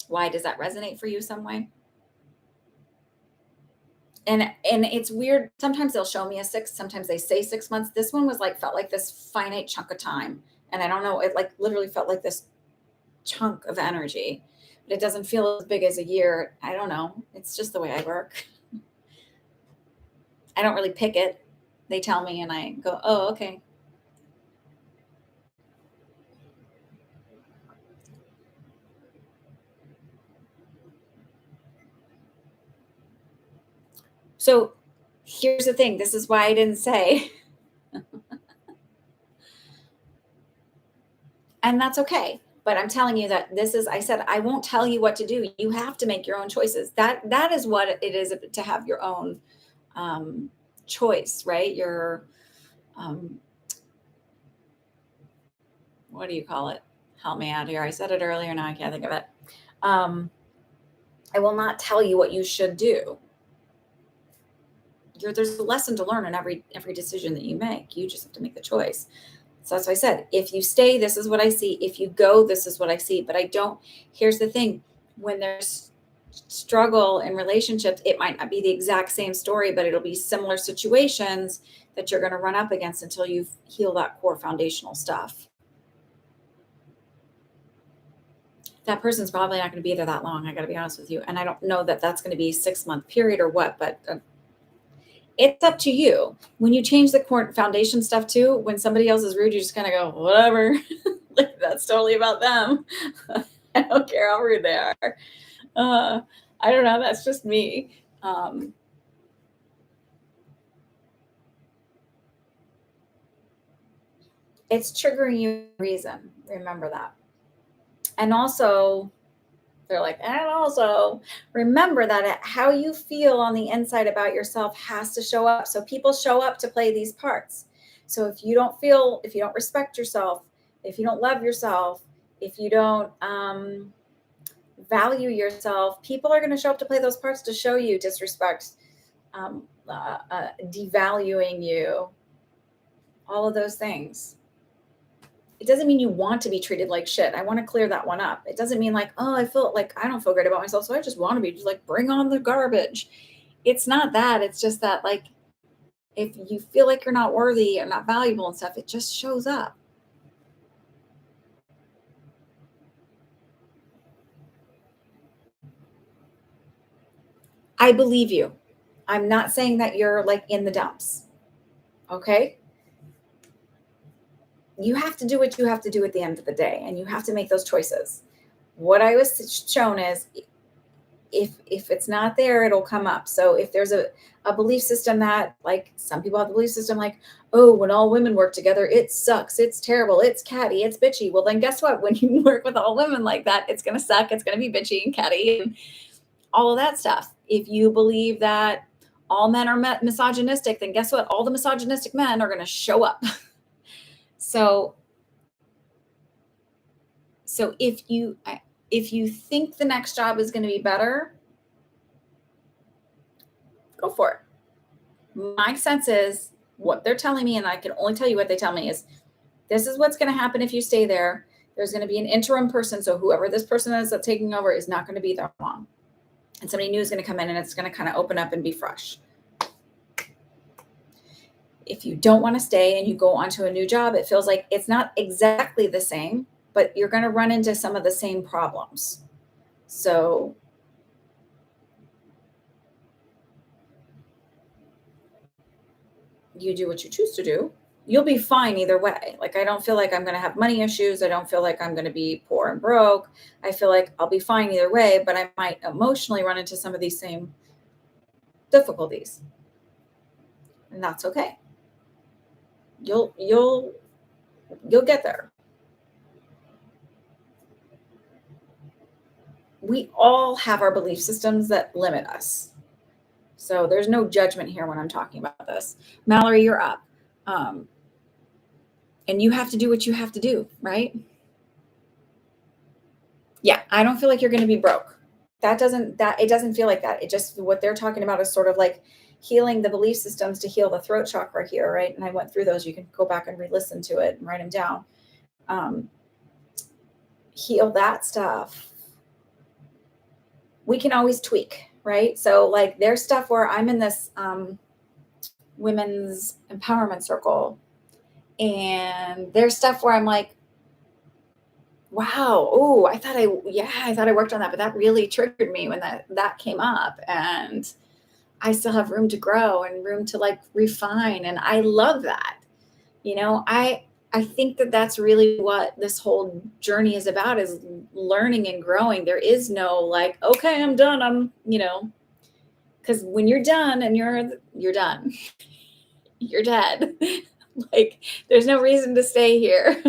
Why does that resonate for you some way? And it's weird. Sometimes they'll show me a six. Sometimes they say 6 months. This one was like felt like this finite chunk of time, and I don't know. It like literally felt like this chunk of energy, but it doesn't feel as big as a year. I don't know. It's just the way I work. I don't really pick it. They tell me, and I go, oh, okay. So here's the thing. This is why I didn't say, and that's okay. But I'm telling you that this is, I said, I won't tell you what to do. You have to make your own choices. That is what it is to have your own um, choice, right? Your, um, what do you call it? Help me out here. I said it earlier. Now I can't think of it. Um, I will not tell you what you should do. There's a lesson to learn in every decision that you make. You just have to make the choice. So that's why I said, if you stay, this is what I see. If you go, this is what I see. But I don't. Here's the thing: when there's struggle in relationships, it might not be the exact same story, but it'll be similar situations that you're going to run up against until you heal that core foundational stuff. That person's probably not going to be there that long. I got to be honest with you, and I don't know that that's going to be a 6 month period or what, but it's up to you. When you change the core foundation stuff too, when somebody else is rude, you just kind of go, whatever. Like, that's totally about them. I don't care how rude they are. Uh, I don't know. That's just me. It's triggering you for a reason. Remember that. And also, they're like, and also remember that how you feel on the inside about yourself has to show up. So people show up to play these parts. So if you don't respect yourself, if you don't love yourself, if you don't value yourself, people are going to show up to play those parts to show you disrespect, devaluing you, all of those things. It doesn't mean you want to be treated like shit. I want to clear that one up. It doesn't mean like, oh, I feel like I don't feel great about myself, so I just want to be just like, bring on the garbage. It's not that. It's just that, like, if you feel like you're not worthy and not valuable and stuff, it just shows up. I believe you. I'm not saying that you're like in the dumps. Okay. You have to do what you have to do at the end of the day, and you have to make those choices. What I was shown is, if it's not there, it'll come up. So if there's a belief system that, like, some people have the belief system like, oh, when all women work together, it sucks, it's terrible, it's catty, it's bitchy. Well, then guess what? When you work with all women like that, it's going to suck, it's going to be bitchy and catty and all of that stuff. If you believe that all men are misogynistic, then guess what? All the misogynistic men are going to show up. So so if you think the next job is going to be better, go for it. My sense is what they're telling me, and I can only tell you what they tell me, is this is what's going to happen if you stay there. There's going to be an interim person. So whoever this person is that's taking over is not going to be there long. And somebody new is going to come in, and it's going to kind of open up and be fresh. If you don't want to stay and you go onto a new job, it feels like it's not exactly the same, but you're going to run into some of the same problems. So you do what you choose to do. you'll be fine either way. Like, I don't feel like I'm going to have money issues. I don't feel like I'm going to be poor and broke. I feel like I'll be fine either way, but I might emotionally run into some of these same difficulties. And that's okay. You'll get there. We all have our belief systems that limit us. So there's no judgment here when I'm talking about this. Mallory, you're up. Um, and you have to do what you have to do, right? Yeah, I don't feel like you're going to be broke. It doesn't feel like that. It just, what they're talking about is sort of like healing the belief systems to heal the throat chakra here, right? And I went through those. You can go back and re-listen to it and write them down. Um, heal that stuff. We can always tweak, right? So like there's stuff where I'm in this women's empowerment circle, and there's stuff where I'm like, wow, oh, I thought I worked on that, but that really triggered me when that came up, and I still have room to grow and room to like refine, and I love that. I think that that's really what this whole journey is about, is learning and growing. There is no like, okay, I'm done. Because when you're done and you're done, you're dead. Like, there's no reason to stay here.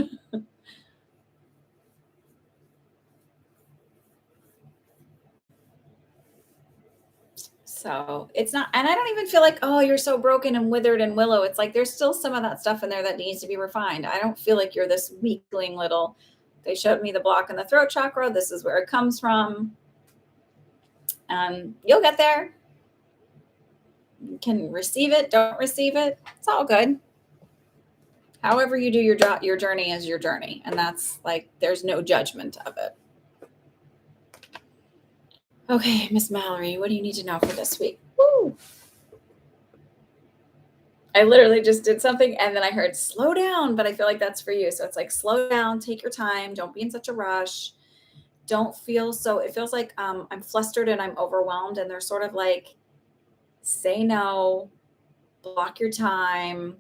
So it's not, and I don't even feel like, oh, you're so broken and withered and willow. It's like there's still some of that stuff in there that needs to be refined. I don't feel like you're this weakling little, they showed me the block in the throat chakra. This is where it comes from. And you'll get there. You can receive it, don't receive it. It's all good. However you do your journey is your journey. And that's like, there's no judgment of it. Okay, Miss Mallory, what do you need to know for this week? Woo! I literally just did something and then I heard slow down, but I feel like that's for you. So it's like, slow down, take your time. Don't be in such a rush. Don't feel so, it feels like I'm flustered and I'm overwhelmed. And they're sort of like, say no, block your time.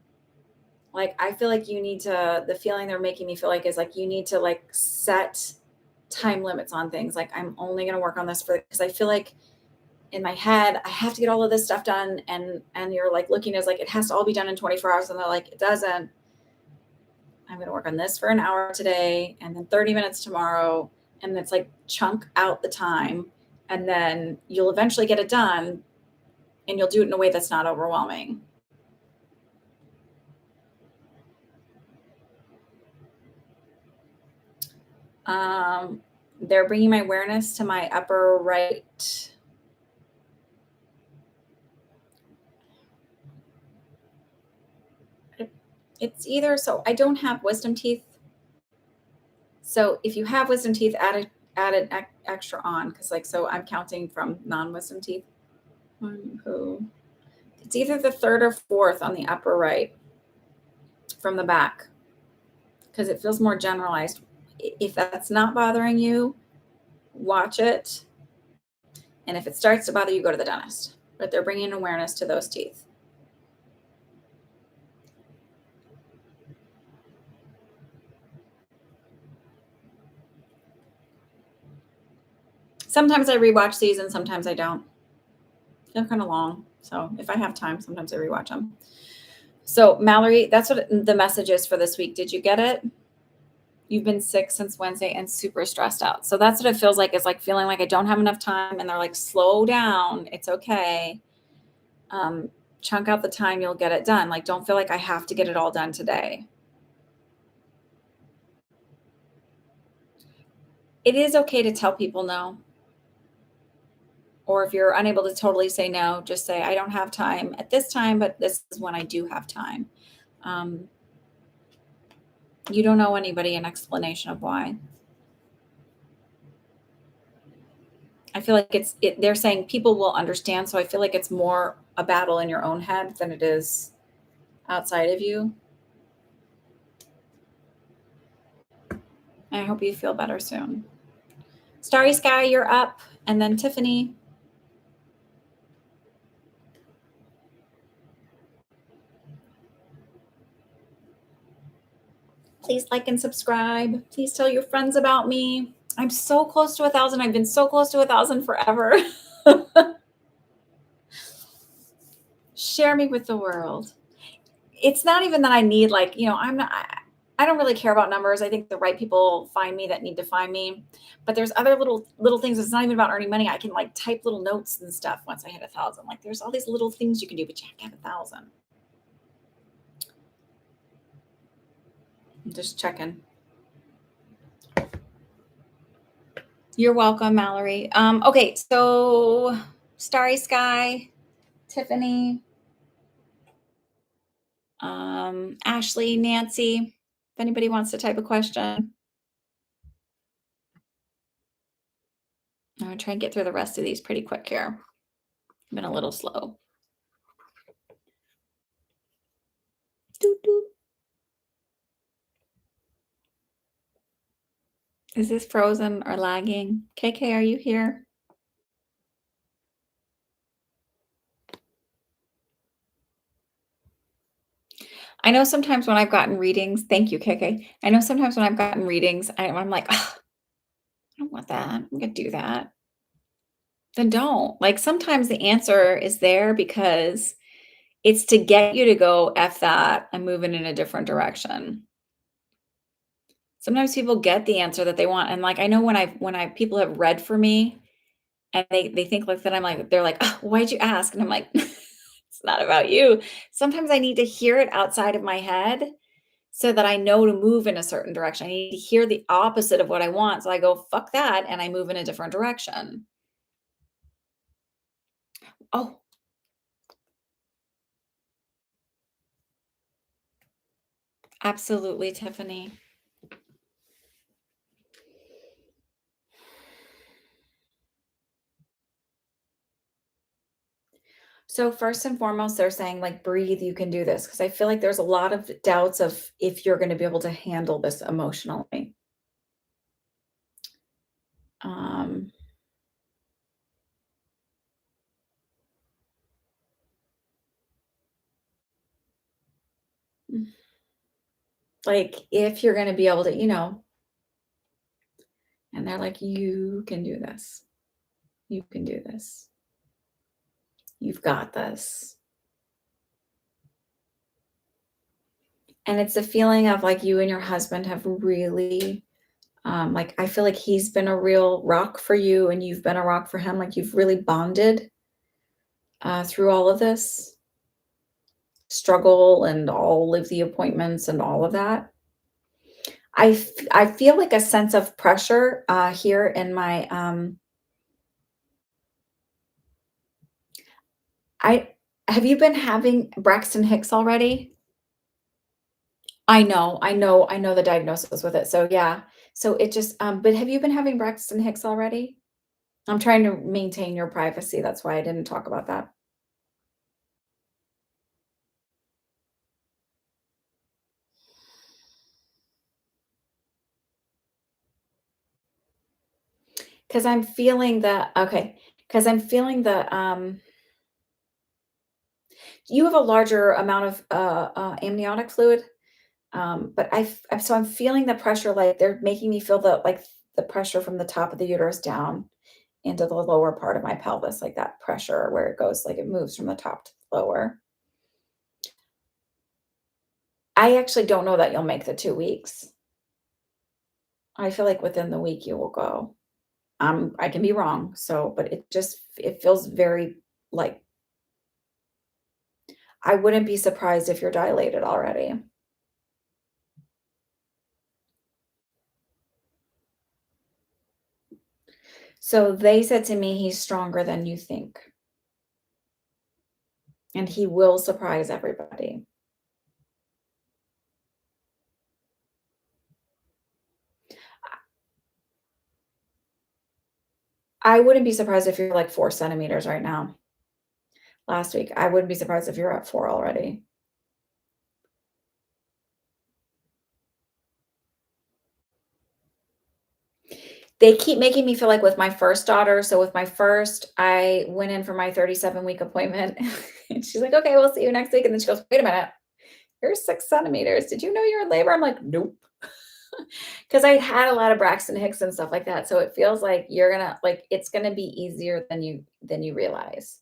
Like, I feel like you need to, the feeling they're making me feel like is like, you need to like set time limits on things. Like, I'm only going to work on this because I feel like in my head, I have to get all of this stuff done. And you're like looking as like, it has to all be done in 24 hours. And they're like, it doesn't. I'm going to work on this for an hour today and then 30 minutes tomorrow. And it's like, chunk out the time, and then you'll eventually get it done, and you'll do it in a way that's not overwhelming. They're bringing my awareness to my upper right. It's either, so I don't have wisdom teeth. So if you have wisdom teeth, add an extra on, because like, so I'm counting from non-wisdom teeth. It's either the third or fourth on the upper right from the back, because it feels more generalized. If that's not bothering you, watch it. And if it starts to bother you, go to the dentist. But they're bringing awareness to those teeth. Sometimes I rewatch these and sometimes I don't. They're kind of long. So if I have time, sometimes I rewatch them. So Mallory, that's what the message is for this week. Did you get it? You've been sick since Wednesday and super stressed out. So that's what it feels like. It's like feeling like I don't have enough time, and they're like, slow down. It's okay. Chunk out the time, you'll get it done. Like, don't feel like I have to get it all done today. It is okay to tell people no. Or if you're unable to totally say no, just say, I don't have time at this time, but this is when I do have time. You don't owe anybody an explanation of why. I feel like they're saying people will understand. So I feel like it's more a battle in your own head than it is outside of you. And I hope you feel better soon. Starry Sky, you're up. And then Tiffany. Please like and subscribe. Please tell your friends about me. I'm so close to 1,000. I've been so close to 1,000 forever. Share me with the world. It's not even that I need like, I don't really care about numbers. I think the right people find me that need to find me. But there's other little things. It's not even about earning money. I can like type little notes and stuff once I hit 1,000. Like there's all these little things you can do, but you have to have 1,000. I'm just checking. You're welcome, Mallory. Okay, so Starry Sky, Tiffany, Ashley, Nancy, if anybody wants to type a question. I'm gonna try and get through the rest of these pretty quick here. I've been a little slow. Doot, doot. Is this frozen or lagging? KK, are you here? I know sometimes when I've gotten readings, thank you, KK. I know sometimes when I've gotten readings, I'm like, "Ugh, I don't want that. I'm gonna do that. Then don't. Like sometimes the answer is there because it's to get you to go F that and move it in a different direction. Sometimes people get the answer that they want. And like I know when I people have read for me and they think like that, I'm like, they're like, oh, why'd you ask? And I'm like, it's not about you. Sometimes I need to hear it outside of my head so that I know to move in a certain direction. I need to hear the opposite of what I want. So I go, fuck that, and I move in a different direction. Oh, absolutely, Tiffany. So first and foremost, they're saying like breathe, you can do this. Because I feel like there's a lot of doubts of if you're going to be able to handle this emotionally. Um, like if you're going to be able to, and they're like, you can do this. You can do this. You've got this. And it's a feeling of like you and your husband have really, like, I feel like he's been a real rock for you and you've been a rock for him. Like you've really bonded through all of this struggle and all of the appointments and all of that. I feel like a sense of pressure here in my, I, have you been having Braxton Hicks already? I know the diagnosis with it. So yeah. So it just, but have you been having Braxton Hicks already? I'm trying to maintain your privacy. That's why I didn't talk about that. Because I'm feeling that, okay. Because I'm feeling that you have a larger amount of amniotic fluid. But so I'm feeling the pressure, like they're making me feel the pressure from the top of the uterus down into the lower part of my pelvis, like that pressure where it goes, like it moves from the top to the lower. I actually don't know that you'll make the 2 weeks. I feel like within the week you will go. I can be wrong. So, but it feels very like I wouldn't be surprised if you're dilated already. So they said to me, he's stronger than you think, and he will surprise everybody. I wouldn't be surprised if you're like 4 centimeters right now. Last week, I wouldn't be surprised if you're at 4 already. They keep making me feel like with my first daughter. So with my first, I went in for my 37-week appointment and she's like, okay, we'll see you next week. And then she goes, wait a minute, Here's 6 centimeters. Did you know you're in labor? I'm like, nope. Because I had a lot of Braxton Hicks and stuff like that. So it feels like you're gonna like it's gonna be easier than you realize.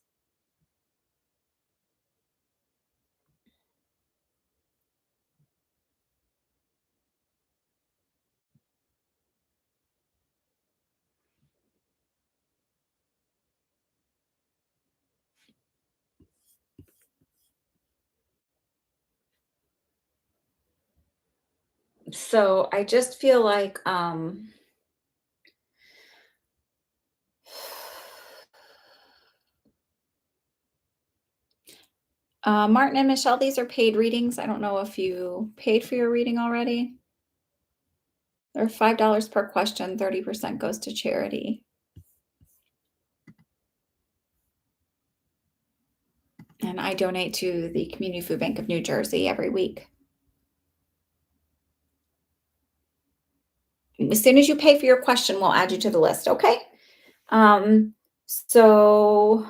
So I just feel like Martin and Michelle, these are paid readings. I don't know if you paid for your reading already. They're $5 per question, 30% goes to charity. And I donate to the Community Food Bank of New Jersey every week. As soon as you pay for your question, we'll add you to the list, okay? So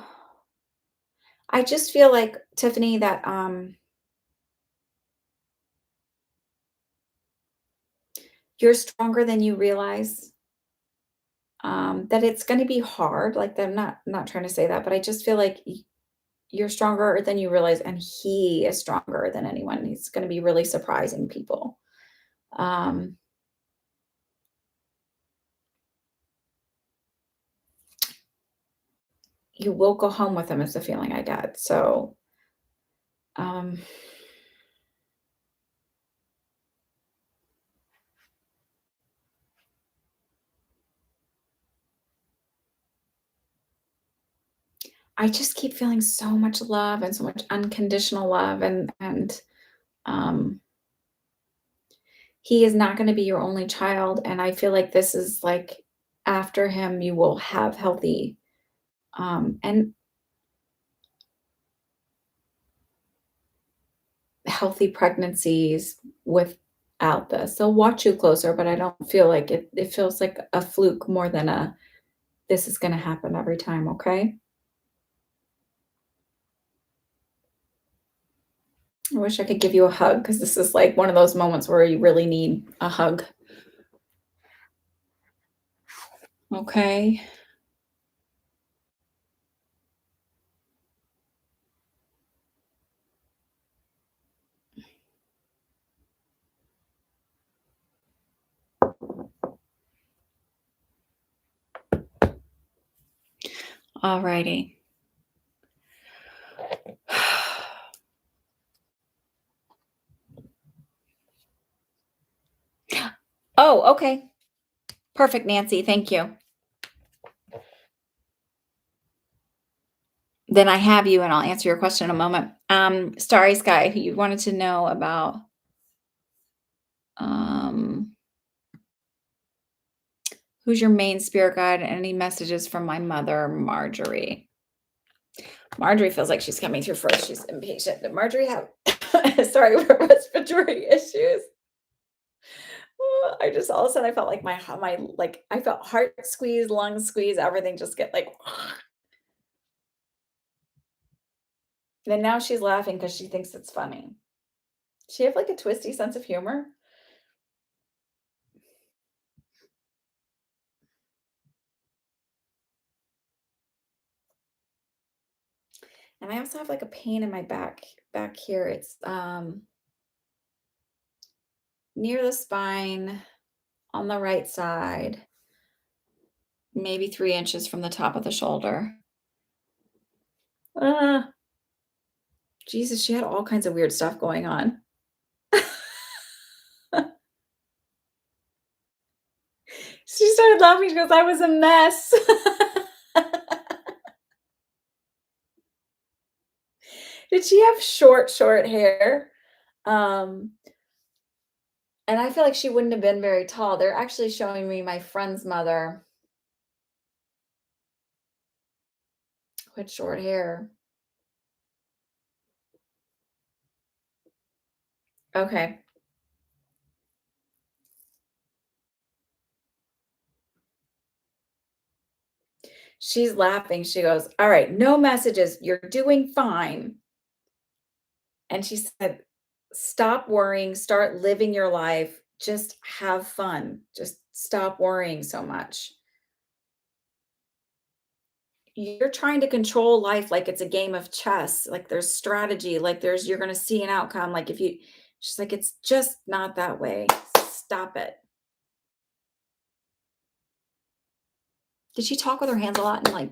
I just feel like, Tiffany, that you're stronger than you realize. That it's going to be hard. Like I'm not trying to say that, but I just feel like you're stronger than you realize, and he is stronger than anyone. He's going to be really surprising people. Um, you will go home with him is the feeling I get. So, um, I just keep feeling so much love and so much unconditional love, and um, he is not going to be your only child. And I feel like this is like after him, you will have and healthy pregnancies without this. They'll watch you closer, but I don't feel like it feels like a fluke more than a this is gonna happen every time, okay? I wish I could give you a hug because this is like one of those moments where you really need a hug. Okay. All righty. Oh, okay. Perfect, Nancy. Thank you. Then I have you and I'll answer your question in a moment. Starry Sky, you wanted to know about um who's your main spirit guide and any messages from my mother, Marjorie? Marjorie feels like she's coming through first. She's impatient. Did Marjorie have sorry, respiratory issues? I just all of a sudden I felt like my like I felt heart squeeze, lung squeeze, everything just get like and now she's laughing because she thinks it's funny. She have like a twisty sense of humor. And I also have like a pain in my back here. It's near the spine on the right side, maybe 3 inches from the top of the shoulder. Uh, Jesus, she had all kinds of weird stuff going on. She started laughing. She goes, I was a mess. Did she have short hair? Um, and I feel like she wouldn't have been very tall. They're actually showing me my friend's mother with short hair. Okay. She's laughing. She goes, all right, no messages. You're doing fine. And she said, Stop worrying, start living your life, just have fun. Just stop worrying so much. You're trying to control life like it's a game of chess, like there's strategy, like there's you're gonna see an outcome, like if you she's like, "It's just not that way. Stop it." Did she talk with her hands a lot and, like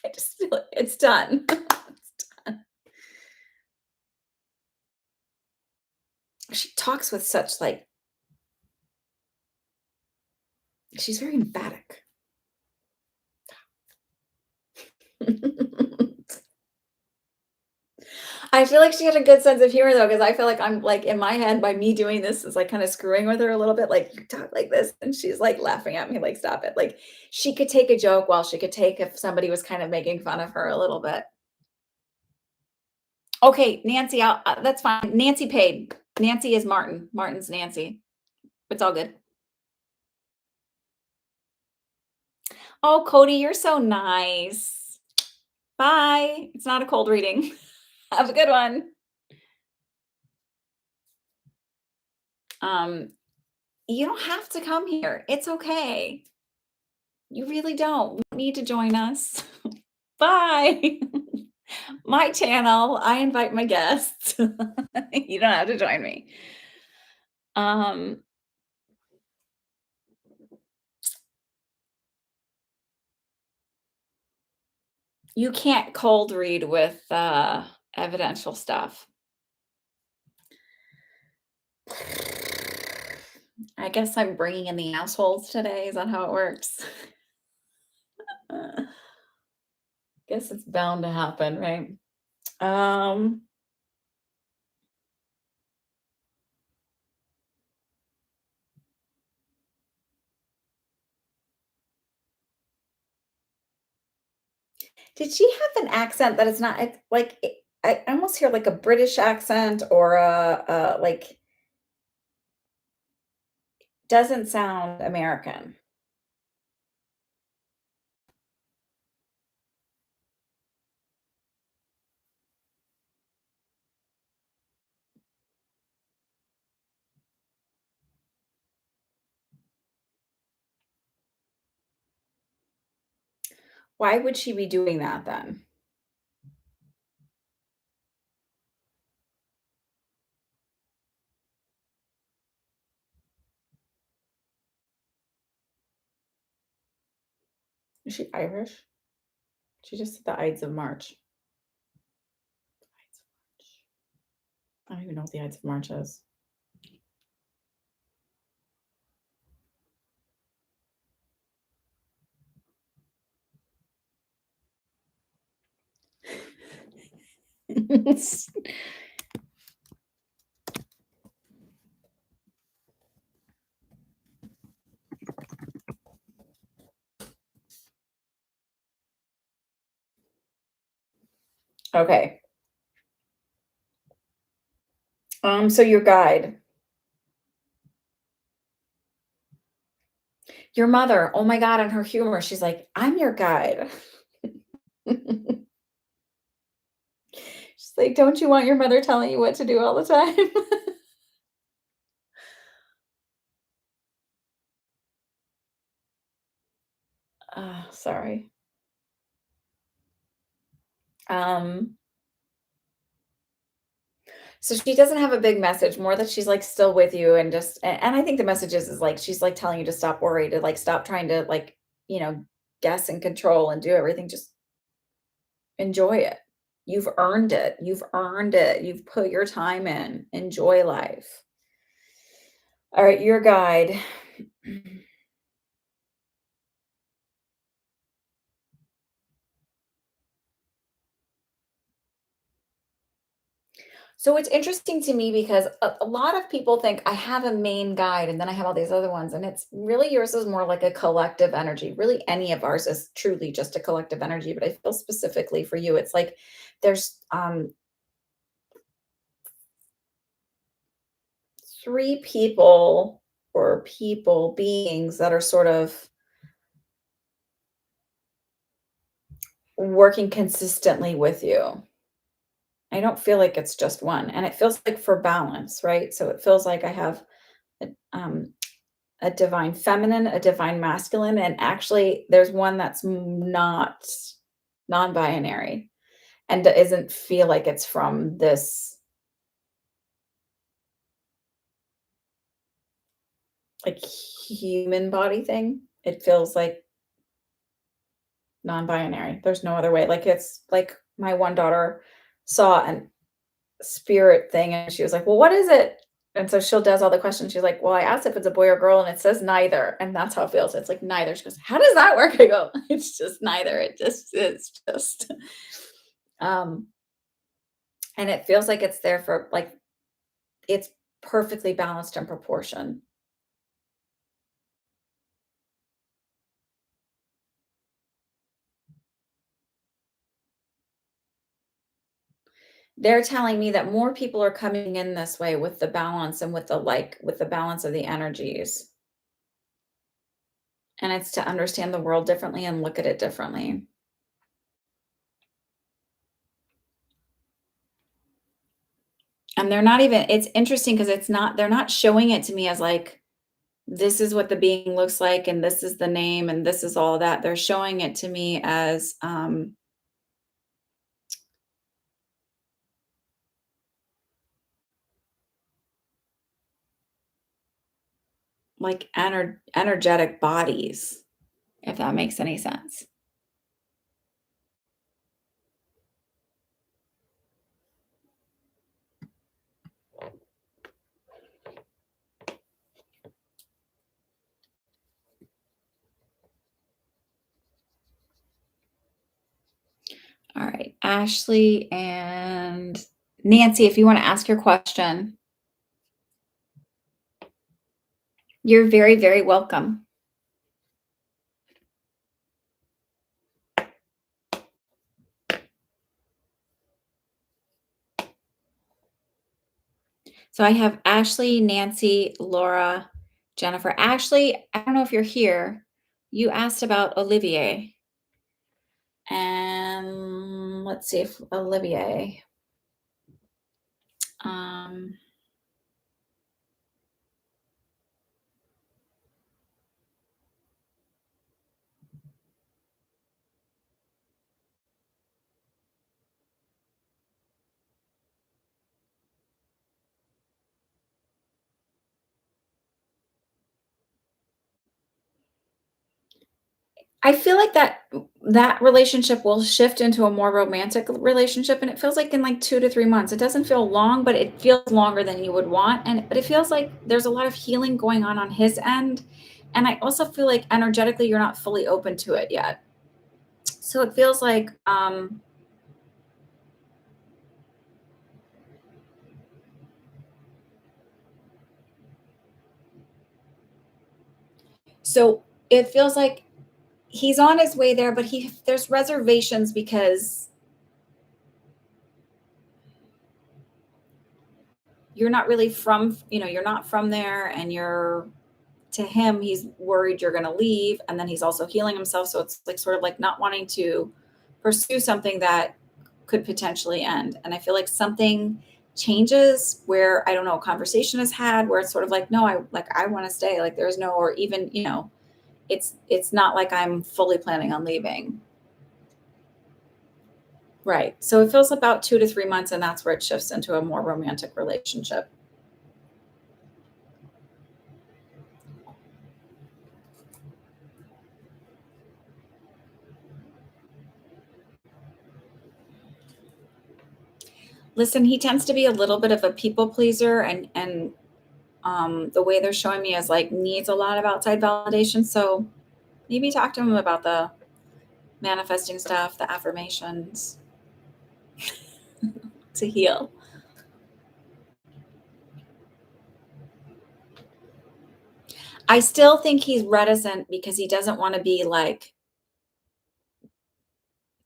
I just feel like it's done. It's done. She talks with such, like she's very emphatic. I feel like she had a good sense of humor though, because I feel like I'm like in my head by me doing this is like kind of screwing with her a little bit, like you talk like this, and she's like laughing at me, like stop it. Like she could take a joke while she could take if somebody was kind of making fun of her a little bit. Okay, Nancy, that's fine. Nancy paid. Nancy is Martin. Martin's Nancy. It's all good. Oh, Cody, you're so nice. Bye. It's not a cold reading. Have a good one. Um, you don't have to come here. It's okay. You really don't. You don't need to join us. Bye. My channel. I invite my guests. You don't have to join me. Um, you can't cold read with evidential stuff. I guess I'm bringing in the assholes today. Is that how it works? Guess it's bound to happen, right? Um, did she have an accent that is not like I almost hear like a British accent or a like doesn't sound American. Why would she be doing that then? Is she Irish? She just said the Ides of March. Ides of March. I don't even know what the Ides of March is. Okay. So your guide, your mother, oh my God, and her humor, she's like, I'm your guide. She's like, don't you want your mother telling you what to do all the time? Sorry. Um, so she doesn't have a big message, more that she's like still with you and just and I think the message is like she's like telling you to stop worry, to like stop trying to like, you know, guess and control and do everything. Just enjoy it. You've earned it. You've earned it. You've put your time in. Enjoy life. All right, your guide. So it's interesting to me because a lot of people think I have a main guide and then I have all these other ones. And it's really yours is more like a collective energy. Really, any of ours is truly just a collective energy. But I feel specifically for you, it's like there's three people or people, beings that are sort of working consistently with you. I don't feel like it's just one, and it feels like for balance, right? So it feels like I have a, a divine feminine, a divine masculine, and actually there's one that's not non-binary and doesn't feel like it's from this like human body thing. It feels like non-binary. There's no other way. Like it's like my one daughter saw an spirit thing and she was like, "Well, what is it?" And so she'll does all the questions. She's like, "Well, I asked if it's a boy or girl and it says neither." And that's how it feels. It's like neither. She goes, "How does that work?" I go, "It's just neither. It just is just." Um and it feels like it's there for like it's perfectly balanced in proportion. They're telling me that more people are coming in this way with the balance and with the like with the balance of the energies. And it's to understand the world differently and look at it differently. And they're not even it's interesting because it's not they're not showing it to me as like this is what the being looks like and this is the name and this is all that. They're showing it to me as like energetic bodies, if that makes any sense. All right, Ashley and Nancy, if you want to ask your question, you're very, very welcome. So I have Ashley, Nancy, Laura, Jennifer. Ashley, I don't know if you're here. You asked about Olivier. And let's see if Olivier. Um, I feel like that relationship will shift into a more romantic relationship, and it feels like in like 2 to 3 months. It doesn't feel long, but it feels longer than you would want, and but it feels like there's a lot of healing going on his end, and I also feel like energetically you're not fully open to it yet. So it feels like, so it feels like he's on his way there, but he there's reservations because you're not really from, you're not from there and you're to him, he's worried you're going to leave. And then he's also healing himself. So it's like sort of like not wanting to pursue something that could potentially end. And I feel like something changes where I don't know, a conversation is had where it's sort of like, no, I want to stay. Like there's no, or even, it's not like I'm fully planning on leaving. Right. So it feels about 2 to 3 months, and that's where it shifts into a more romantic relationship. Listen, he tends to be a little bit of a people pleaser, and the way they're showing me is like needs a lot of outside validation. So maybe talk to him about the manifesting stuff, the affirmations to heal. I still think he's reticent because he doesn't want to be like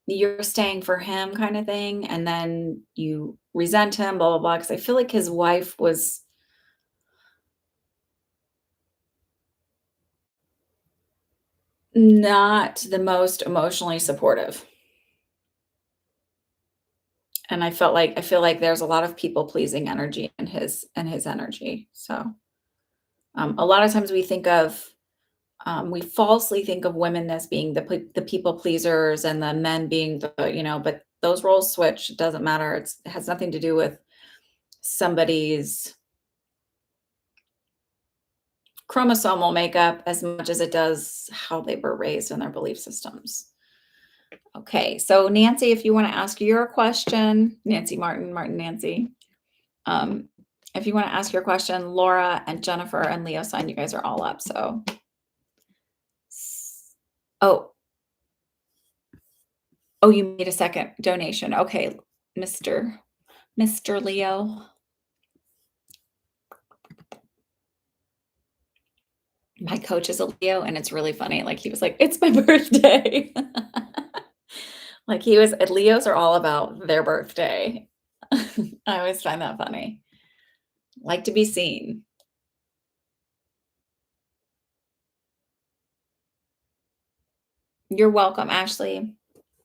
you're staying for him kind of thing, and then you resent him, blah blah blah. Because I feel like his wife was not the most emotionally supportive. And I feel like there's a lot of people pleasing energy in his energy. So a lot of times we falsely think of women as being the people pleasers and the men being but those roles switch. It doesn't matter. It has nothing to do with somebody's chromosomal makeup as much as it does how they were raised and their belief systems. Okay, so Nancy, if you want to ask your question, Nancy Martin, Martin Nancy, um, if you want to ask your question, Laura and Jennifer and Leo sign, you guys are all up. So, oh, oh, you made a second donation. Okay, Mr. Leo. My coach is a Leo, and it's really funny. Like he was like, "It's my birthday." Like Leos are all about their birthday. I always find that funny. Like to be seen. You're welcome, Ashley.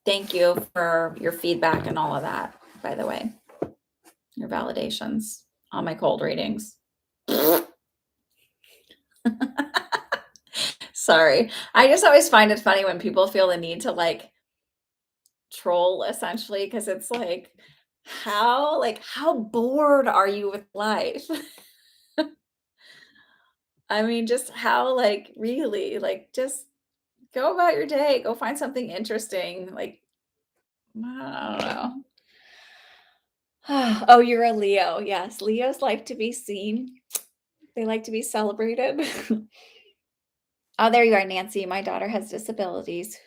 Thank you for your feedback and all of that, by the way. Your validations on my cold readings. Sorry. I just always find it funny when people feel the need to like troll essentially because it's how bored are you with life? I mean, just how really just go about your day, go find something interesting. Like I don't know. Oh, you're a Leo. Yes, Leos like to be seen. They like to be celebrated. Oh, there you are, Nancy. My daughter has disabilities.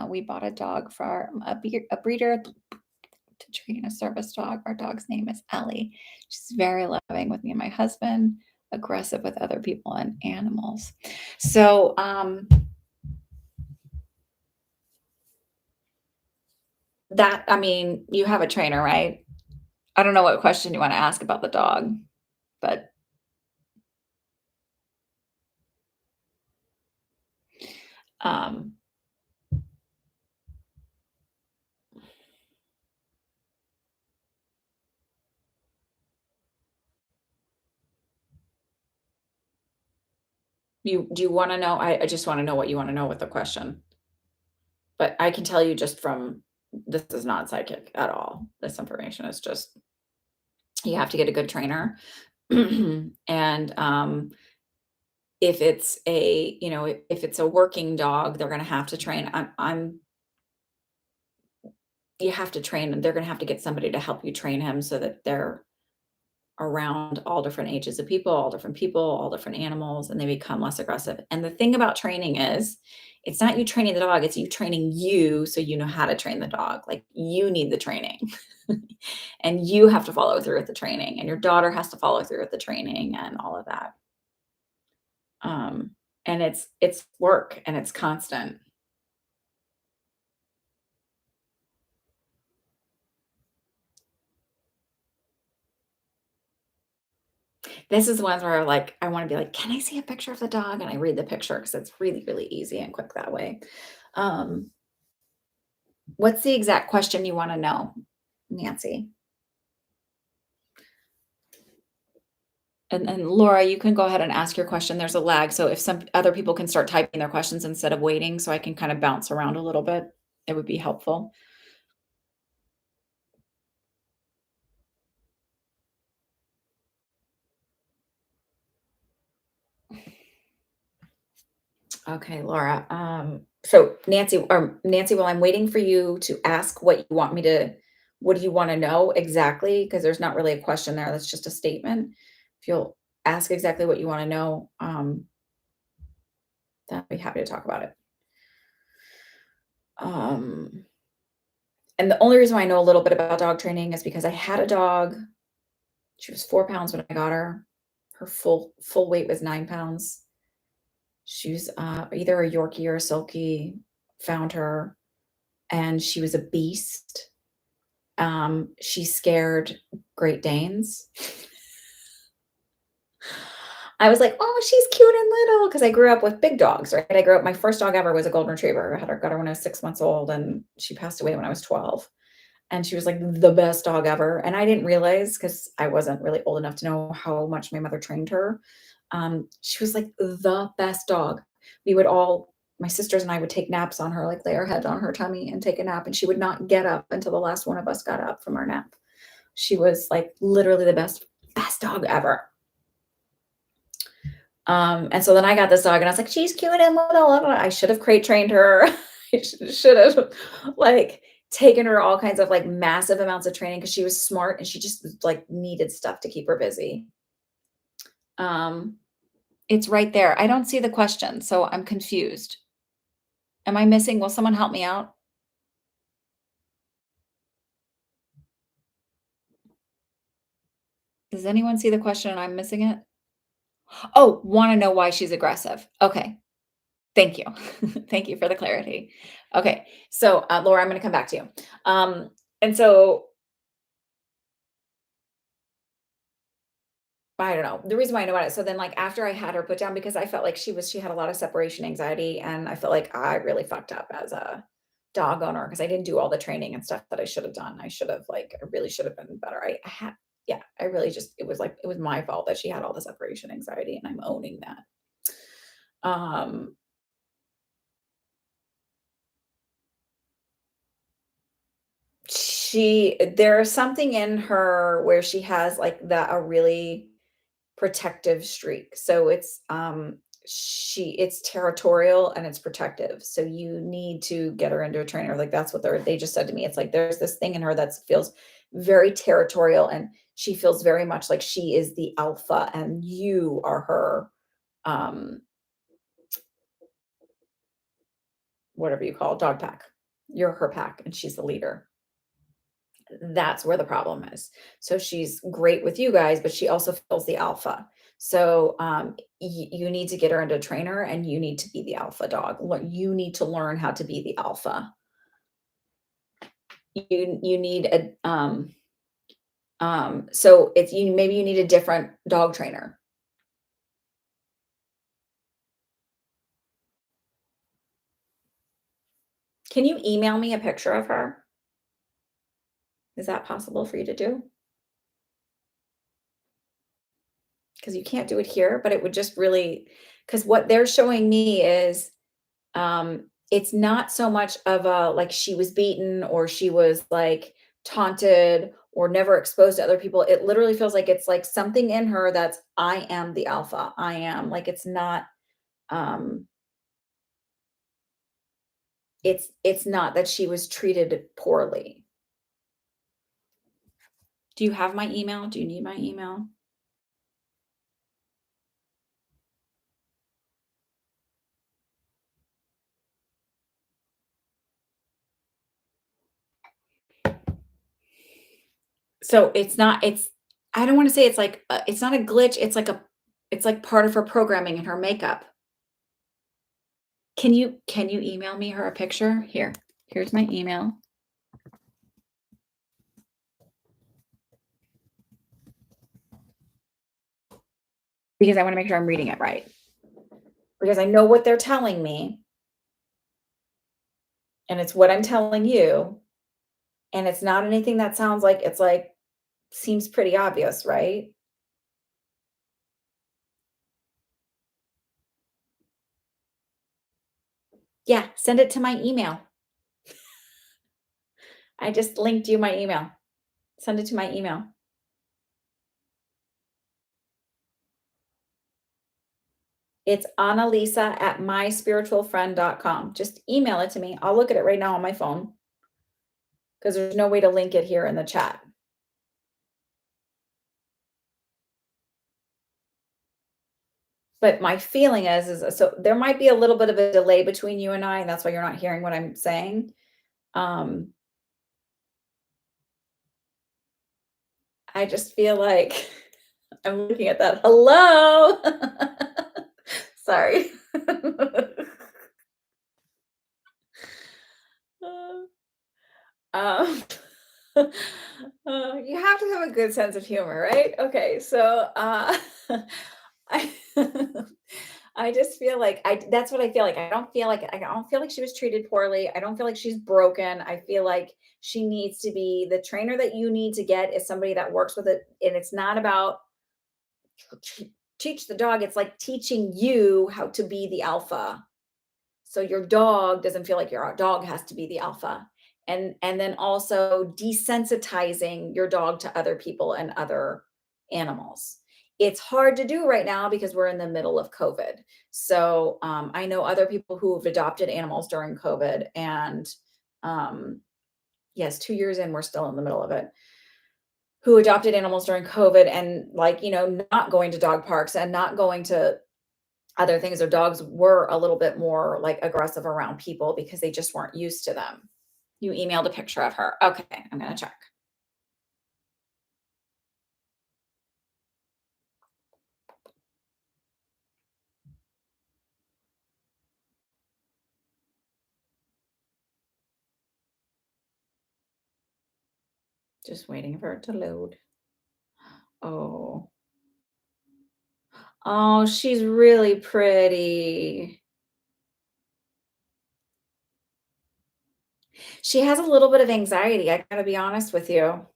We bought a dog for a breeder to train a service dog. Our dog's name is Ellie. She's very loving with me and my husband, aggressive with other people and animals. So, you have a trainer, right? I don't know what question you want to ask about the dog, but um, do you want to know? I just want to know what you want to know with the question. But I can tell you just from this is not psychic at all. This information is just you have to get a good trainer. And if it's if it's a working dog, they're going to have to train. You have to train, and they're going to have to get somebody to help you train him so that they're around all different ages of people, all different animals, and they become less aggressive. And the thing about training is it's not you training the dog, it's you training you so you know how to train the dog. Like you need the training. And you have to follow through with the training, and your daughter has to follow through with the training and all of that. And it's work and it's constant. This is the ones where I want to be like, can I see a picture of the dog? And I read the picture because it's really, really easy and quick that way. Um, what's the exact question you want to know, Nancy? And Laura, you can go ahead and ask your question. There's a lag. So if some other people can start typing their questions instead of waiting, so I can kind of bounce around a little bit, it would be helpful. Okay, Laura. So Nancy, while I'm waiting for you to ask what do you want to know exactly? Because there's not really a question there. That's just a statement. If you'll ask exactly what you want to know, then I'd be happy to talk about it. And the only reason why I know a little bit about dog training is because I had a dog. She was 4 pounds when I got her. Her full weight was 9 pounds. She was either a Yorkie or a Silkie. Found her, and she was a beast. She scared Great Danes. I was like, oh, she's cute and little because I grew up with big dogs, right? My first dog ever was a golden retriever. Got her when I was 6 months old, and she passed away when I was 12. and she was like the best dog ever. And I didn't realize because I wasn't really old enough to know how much my mother trained her. She was like the best dog. We would all, my sisters and I would take naps on her, like lay our head on her tummy and take a nap. And she would not get up until the last one of us got up from our nap. She was like literally the best dog ever. And so then I got this dog and I was like, she's cute and little. I should have crate trained her. I should have like taken her all kinds of like massive amounts of training because she was smart and she just like needed stuff to keep her busy. Um, it's right there. I don't see the question, so I'm confused. Am I missing? Will someone help me out? Does anyone see the question and I'm missing it? Oh, want to know why she's aggressive. Okay. Thank you. Thank you for the clarity. Okay. So, Laura, I'm going to come back to you. And so I don't know. The reason why I know about it, so then, like, after I had her put down because I felt like she had a lot of separation anxiety, and I felt like I really fucked up as a dog owner because I didn't do all the training and stuff that I should have done. I should have, like, I really should have been better. I had yeah, I really just it was like it was my fault that she had all the separation anxiety, and I'm owning that. Um, there's something in her where she has, like, a really protective streak. So it's territorial and it's protective. So you need to get her into a trainer. Like that's what they just said to me. It's like there's this thing in her that feels very territorial and she feels very much like she is the alpha and you are her um whatever you call it, dog pack. You're her pack and she's the leader. That's where the problem is. So she's great with you guys, but she also feels the alpha. So you need to get her into a trainer and you need to be the alpha dog. You need to learn how to be the alpha. You need so it's you maybe you need a different dog trainer. Can you email me a picture of her? Is that possible for you to do? Because you can't do it here, but it would just really because what they're showing me is it's not so much of a like she was beaten or she was like taunted or never exposed to other people. It literally feels like it's like something in her that's I am the alpha. I am like it's not um it's not that she was treated poorly. Do you have my email? Do you need my email? So it's I don't want to say it's like it's not a glitch, it's like part of her programming and her makeup. Can you email me her a picture? Here. Here's my email. Because I wanna make sure I'm reading it right. Because I know what they're telling me, and it's what I'm telling you, and it's not anything that sounds like it's like seems pretty obvious, right? Yeah, send it to my email. I just linked you my email. Send it to my email. It's Annalisa at myspiritualfriend.com. Just email it to me. I'll look at it right now on my phone because there's no way to link it here in the chat. But my feeling is so there might be a little bit of a delay between you and I, and that's why you're not hearing what I'm saying. Um, I just feel like I'm looking at that. Hello. Sorry. um, you have to have a good sense of humor, right? Okay, so I I just feel like that's what I feel like. I don't feel like she was treated poorly. I don't feel like she's broken. I feel like she needs to be the trainer that you need to get is somebody that works with it. And it's not about teach the dog. It's like teaching you how to be the alpha. So your dog doesn't feel like your dog has to be the alpha. And then also desensitizing your dog to other people and other animals. It's hard to do right now because we're in the middle of COVID. So I know other people who have adopted animals during COVID, and um, yes, 2 years in, we're still in the middle of it. Who adopted animals during COVID and, like, not going to dog parks and not going to other things. Their dogs were a little bit more like aggressive around people because they just weren't used to them. You emailed a picture of her. Okay, I'm gonna check. Just waiting for it to load. Oh. Oh, she's really pretty. She has a little bit of anxiety, I gotta be honest with you.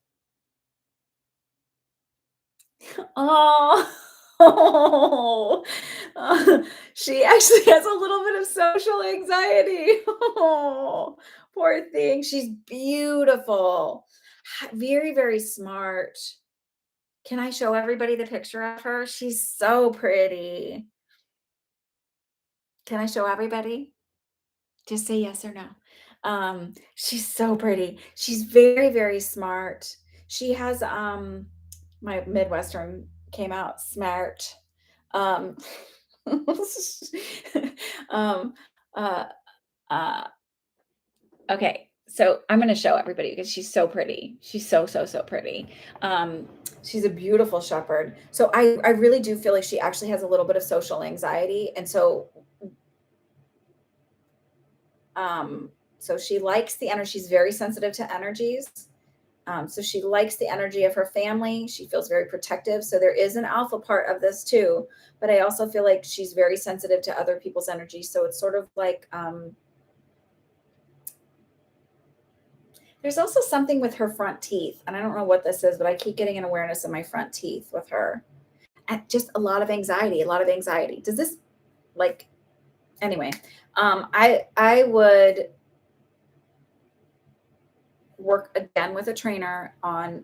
Oh. She actually has a little bit of social anxiety. Oh, poor thing. She's beautiful. Very, very smart. Can I show everybody the picture of her? She's so pretty. Can I show everybody? Just say yes or no. She's so pretty. She's very, very smart. She has my Midwestern came out smart. Um um uh uh okay. So I'm going to show everybody because she's so pretty. She's so so so pretty. Um she's a beautiful shepherd. So I really do feel like she actually has a little bit of social anxiety, and um so she likes the energy. She's very sensitive to energies. So she likes the energy of her family. She feels very protective. So there is an alpha part of this too. But I also feel like she's very sensitive to other people's energy. So it's sort of like there's also something with her front teeth. And I don't know what this is, but I keep getting an awareness of my front teeth with her. And just a lot of anxiety, a lot of anxiety. Does this like anyway? I would work again with a trainer on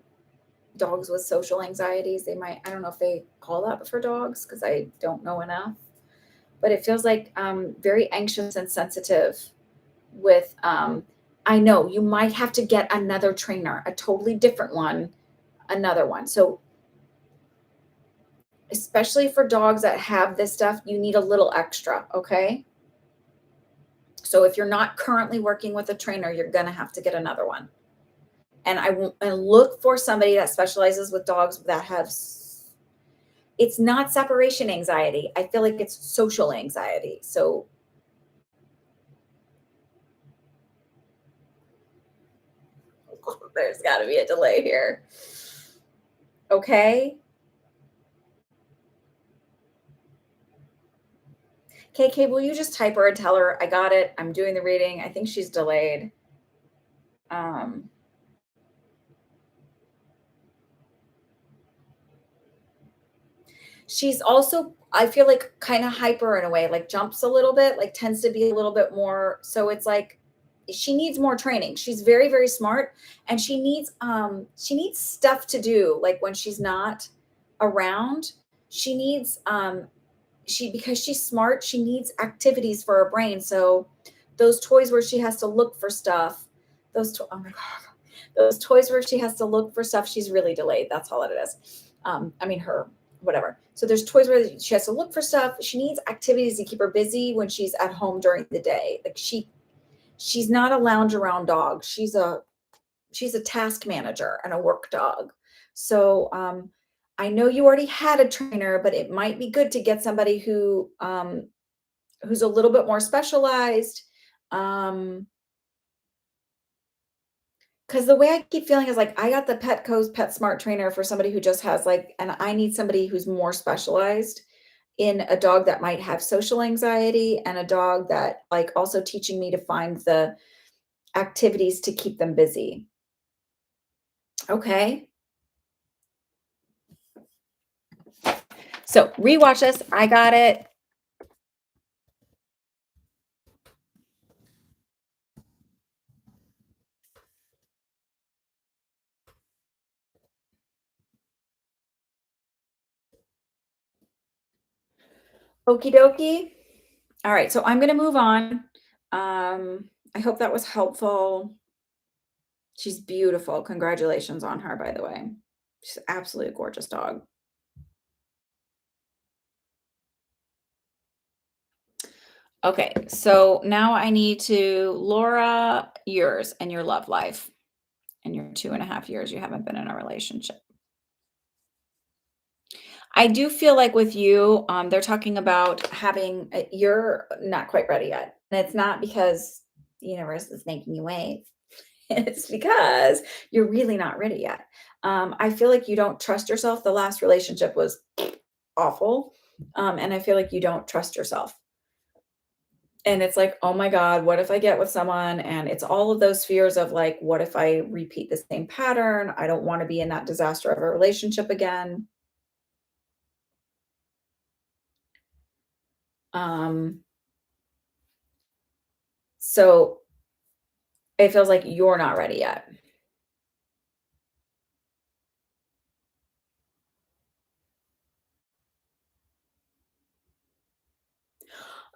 dogs with social anxieties. They might, I don't know if they call that for dogs because I don't know enough, but it feels like very anxious and sensitive with, I know you might have to get another trainer, a totally different one, another one. So, especially for dogs that have this stuff, you need a little extra. Okay. So, if you're not currently working with a trainer, you're going to have to get another one. And I look for somebody that specializes with dogs that have it's not separation anxiety. I feel like it's social anxiety. So there's got to be a delay here. Okay. KK, will you just type her and tell her I got it? I'm doing the reading. I think she's delayed. Um, she's also, I feel like, kind of hyper in a way, like jumps a little bit, like tends to be a little bit more. So it's like she needs more training. She's very, very smart, and she needs stuff to do like when she's not around. She needs because she's smart, she needs activities for her brain. So those toys where she has to look for stuff, oh my god, those toys where she has to look for stuff, she's really delayed. That's all it is. I mean her whatever. So there's toys where she has to look for stuff. She needs activities to keep her busy when she's at home during the day. Like she's not a lounge around dog. She's a task manager and a work dog. So I know you already had a trainer, but it might be good to get somebody who's a little bit more specialized. Because the way I keep feeling is like I got the Petco's Pet Smart trainer for somebody who just has like, and I need somebody who's more specialized. in a dog that might have social anxiety and a dog that like also teaching me to find the activities to keep them busy. Okay. So rewatch this. I got it. Okie dokie. All right. So I'm going to move on. I hope that was helpful. She's beautiful. Congratulations on her, by the way. She's absolutely a gorgeous dog. Okay, so now I need to, Laura, yours and your love life and your 2.5 years you haven't been in a relationship. I do feel like with you, they're talking about having, you're not quite ready yet. And it's not because the universe is making you wait. It's because you're really not ready yet. I feel like you don't trust yourself. The last relationship was awful. And I feel like you don't trust yourself. And it's like, oh my God, what if I get with someone? And it's all of those fears of like, what if I repeat the same pattern? I don't want to be in that disaster of a relationship again. Um, so it feels like you're not ready yet.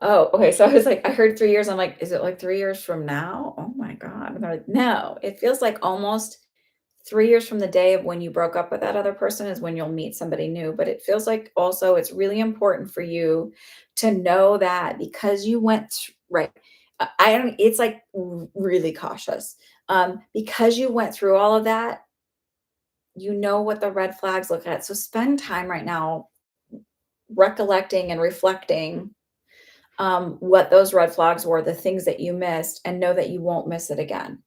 Oh, okay. So I was like, I heard 3 years. I'm like, is it like 3 years from now? Oh my God. And they're like, no, it feels like almost 3 years from the day of when you broke up with that other person is when you'll meet somebody new. But it feels like also it's really important for you to know that because you went right. I don't, it's like really cautious. Because you went through all of that, you know what the red flags look at. So spend time right now recollecting and reflecting what those red flags were, the things that you missed, and know that you won't miss it again.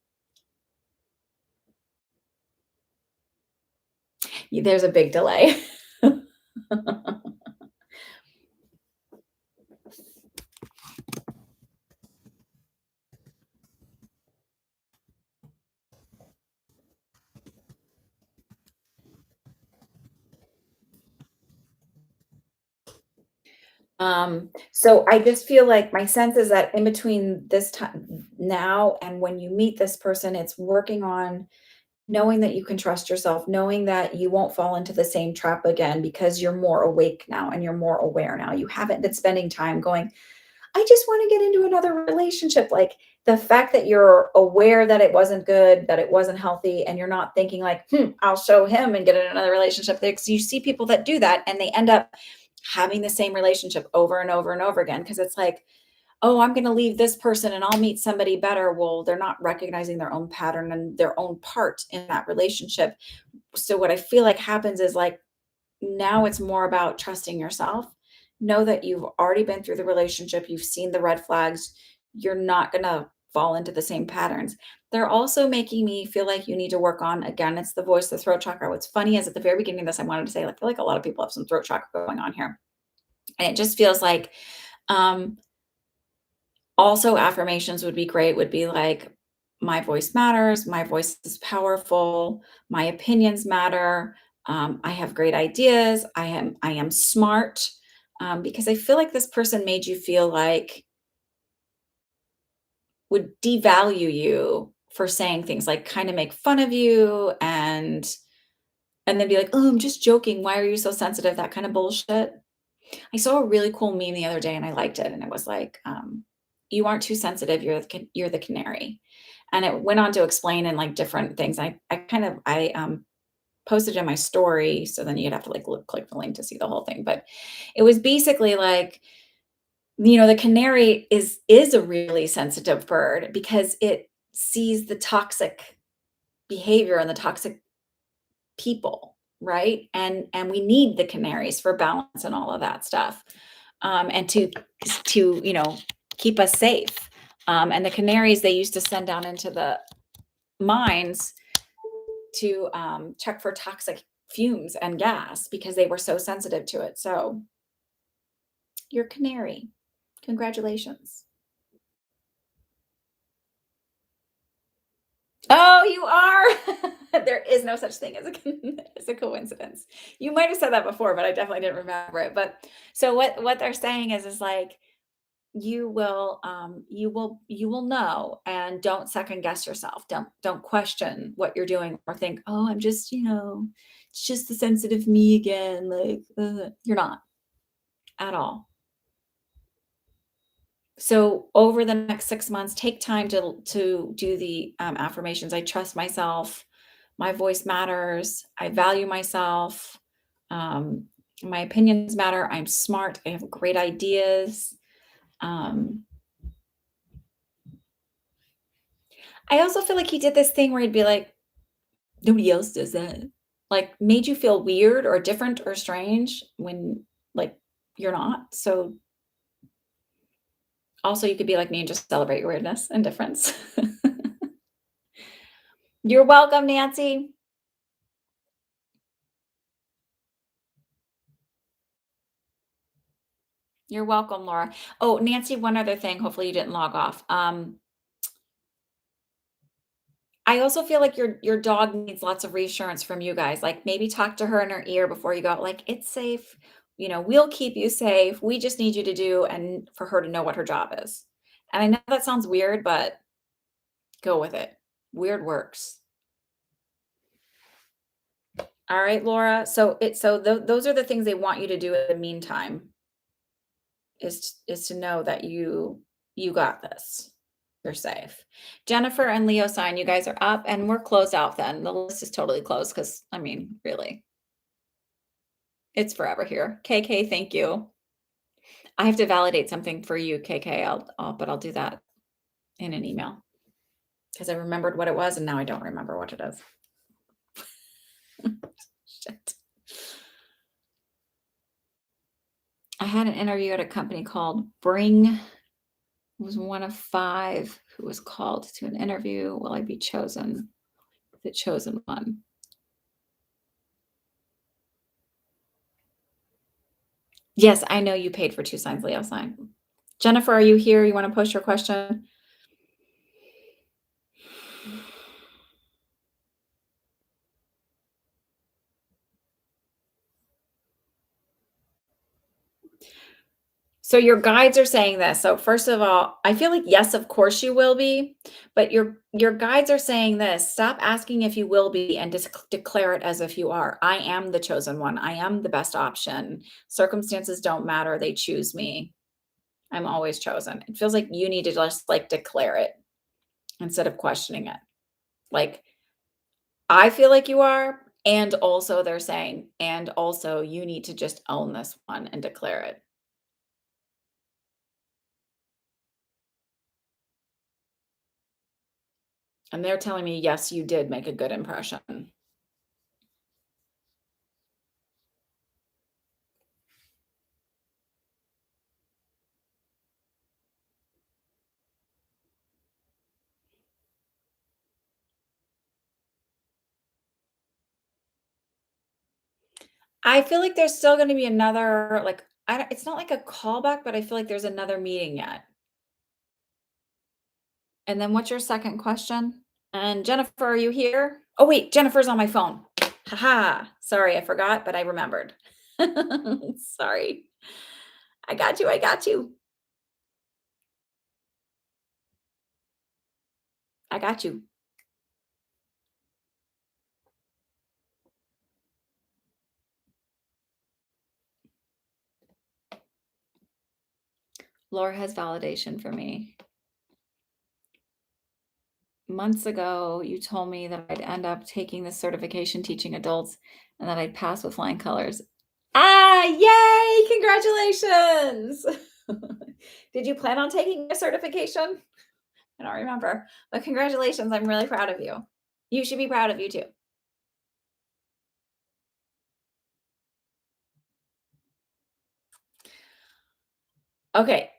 There's a big delay. So I just feel like my sense is that in between this time now and when you meet this person, it's working on knowing that you can trust yourself, knowing that you won't fall into the same trap again because you're more awake now and you're more aware now. You haven't been spending time going, I just want to get into another relationship. Like the fact that you're aware that it wasn't good, that it wasn't healthy, and you're not thinking like, I'll show him and get in another relationship. Because you see people that do that and they end up having the same relationship over and over and over again. Cause it's like, oh, I'm going to leave this person and I'll meet somebody better. Well, they're not recognizing their own pattern and their own part in that relationship. So what I feel like happens is like now it's more about trusting yourself. Know that you've already been through the relationship, you've seen the red flags, you're not going to fall into the same patterns. They're also making me feel like you need to work on, again, it's the voice, the throat chakra. What's funny is at the very beginning of this, I wanted to say, I feel like a lot of people have some throat chakra going on here. And it just feels like, um, also affirmations would be great, would be like, my voice matters, my voice is powerful, my opinions matter, I have great ideas, I am smart, because I feel like this person made you feel like would devalue you for saying things like kind of make fun of you and then be like, "Oh, I'm just joking. Why are you so sensitive?" That kind of bullshit. I saw a really cool meme the other day and I liked it. And it was like, you aren't too sensitive. You're the canary. And it went on to explain in like different things. I posted in my story. So then you'd have to like click the link to see the whole thing. But it was basically like, the canary is a really sensitive bird because it sees the toxic behavior and the toxic people, right? And we need the canaries for balance and all of that stuff, and to keep us safe. And the canaries they used to send down into the mines to check for toxic fumes and gas because they were so sensitive to it. So You're canary. Congratulations. Oh, you are. There is no such thing as as a coincidence. You might have said that before, but I definitely didn't remember it. But so what they're saying is like you will know, and don't second guess yourself. Don't question what you're doing or think, oh, I'm just, it's just the sensitive me again. Like you're not at all. So over the next 6 months, take time to do the affirmations. I trust myself. My voice matters. I value myself. Um, my opinions matter. I'm smart. I have great ideas. Um, I also feel like he did this thing where he'd be like, nobody else does that. Like made you feel weird or different or strange when like you're not. So also you could be like me and just celebrate your weirdness and difference. You're welcome, Nancy. You're welcome, Laura. Oh, Nancy, one other thing. Hopefully you didn't log off. I also feel like your dog needs lots of reassurance from you guys. Like maybe talk to her in her ear before you go out. Like it's safe. We'll keep you safe. We just need you to do and for her to know what her job is. And I know that sounds weird, but go with it. Weird works. All right, Laura. Those are the things they want you to do in the meantime is to know that you got this. You're safe. Jennifer and Leo sign, you guys are up and we're closed out then. The list is totally closed because I mean, really, it's forever here. KK, thank you. I have to validate something for you, KK. But I'll do that in an email because I remembered what it was and now I don't remember what it is. Shit. I had an interview at a company called Bring. Was one of 5 who was called to an interview. Will I be chosen? The chosen one. Yes, I know you paid for 2 signs, Leo sign. Jennifer, are you here? You want to post your question? So your guides are saying this. So first of all, I feel like yes, of course you will be, but your guides are saying this. Stop asking if you will be and just declare it as if you are. I am the chosen one. I am the best option. Circumstances don't matter. They choose me. I'm always chosen. It feels like you need to just like declare it instead of questioning it. Like I feel like you are, and also they're saying, and also you need to just own this one and declare it. And they're telling me, yes, you did make a good impression. I feel like there's still gonna be another, like, I don't it's not like a callback, but I feel like there's another meeting yet. And then what's your second question? And Jennifer, are you here? Oh, wait, Jennifer's on my phone. Haha. Sorry, I forgot, but I remembered. Sorry. I got you. I got you. I got you. Laura has validation for me. Months ago, you told me that I'd end up taking this certification teaching adults and that I'd pass with flying colors. Ah, yay! Congratulations. Did you plan on taking a certification? I don't remember, but congratulations. I'm really proud of you. You should be proud of you too. Okay,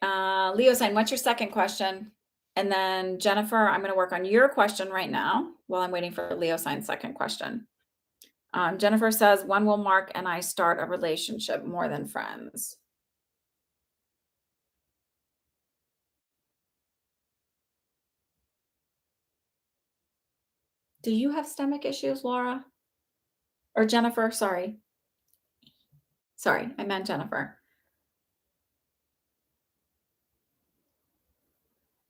Leo sign, what's your second question? And then Jennifer, I'm going to work on your question right now while I'm waiting for Leo sign's second question. Jennifer says, when will Mark and I start a relationship more than friends? Do you have stomach issues, Laura? Or Jennifer? Sorry. Sorry, I meant Jennifer.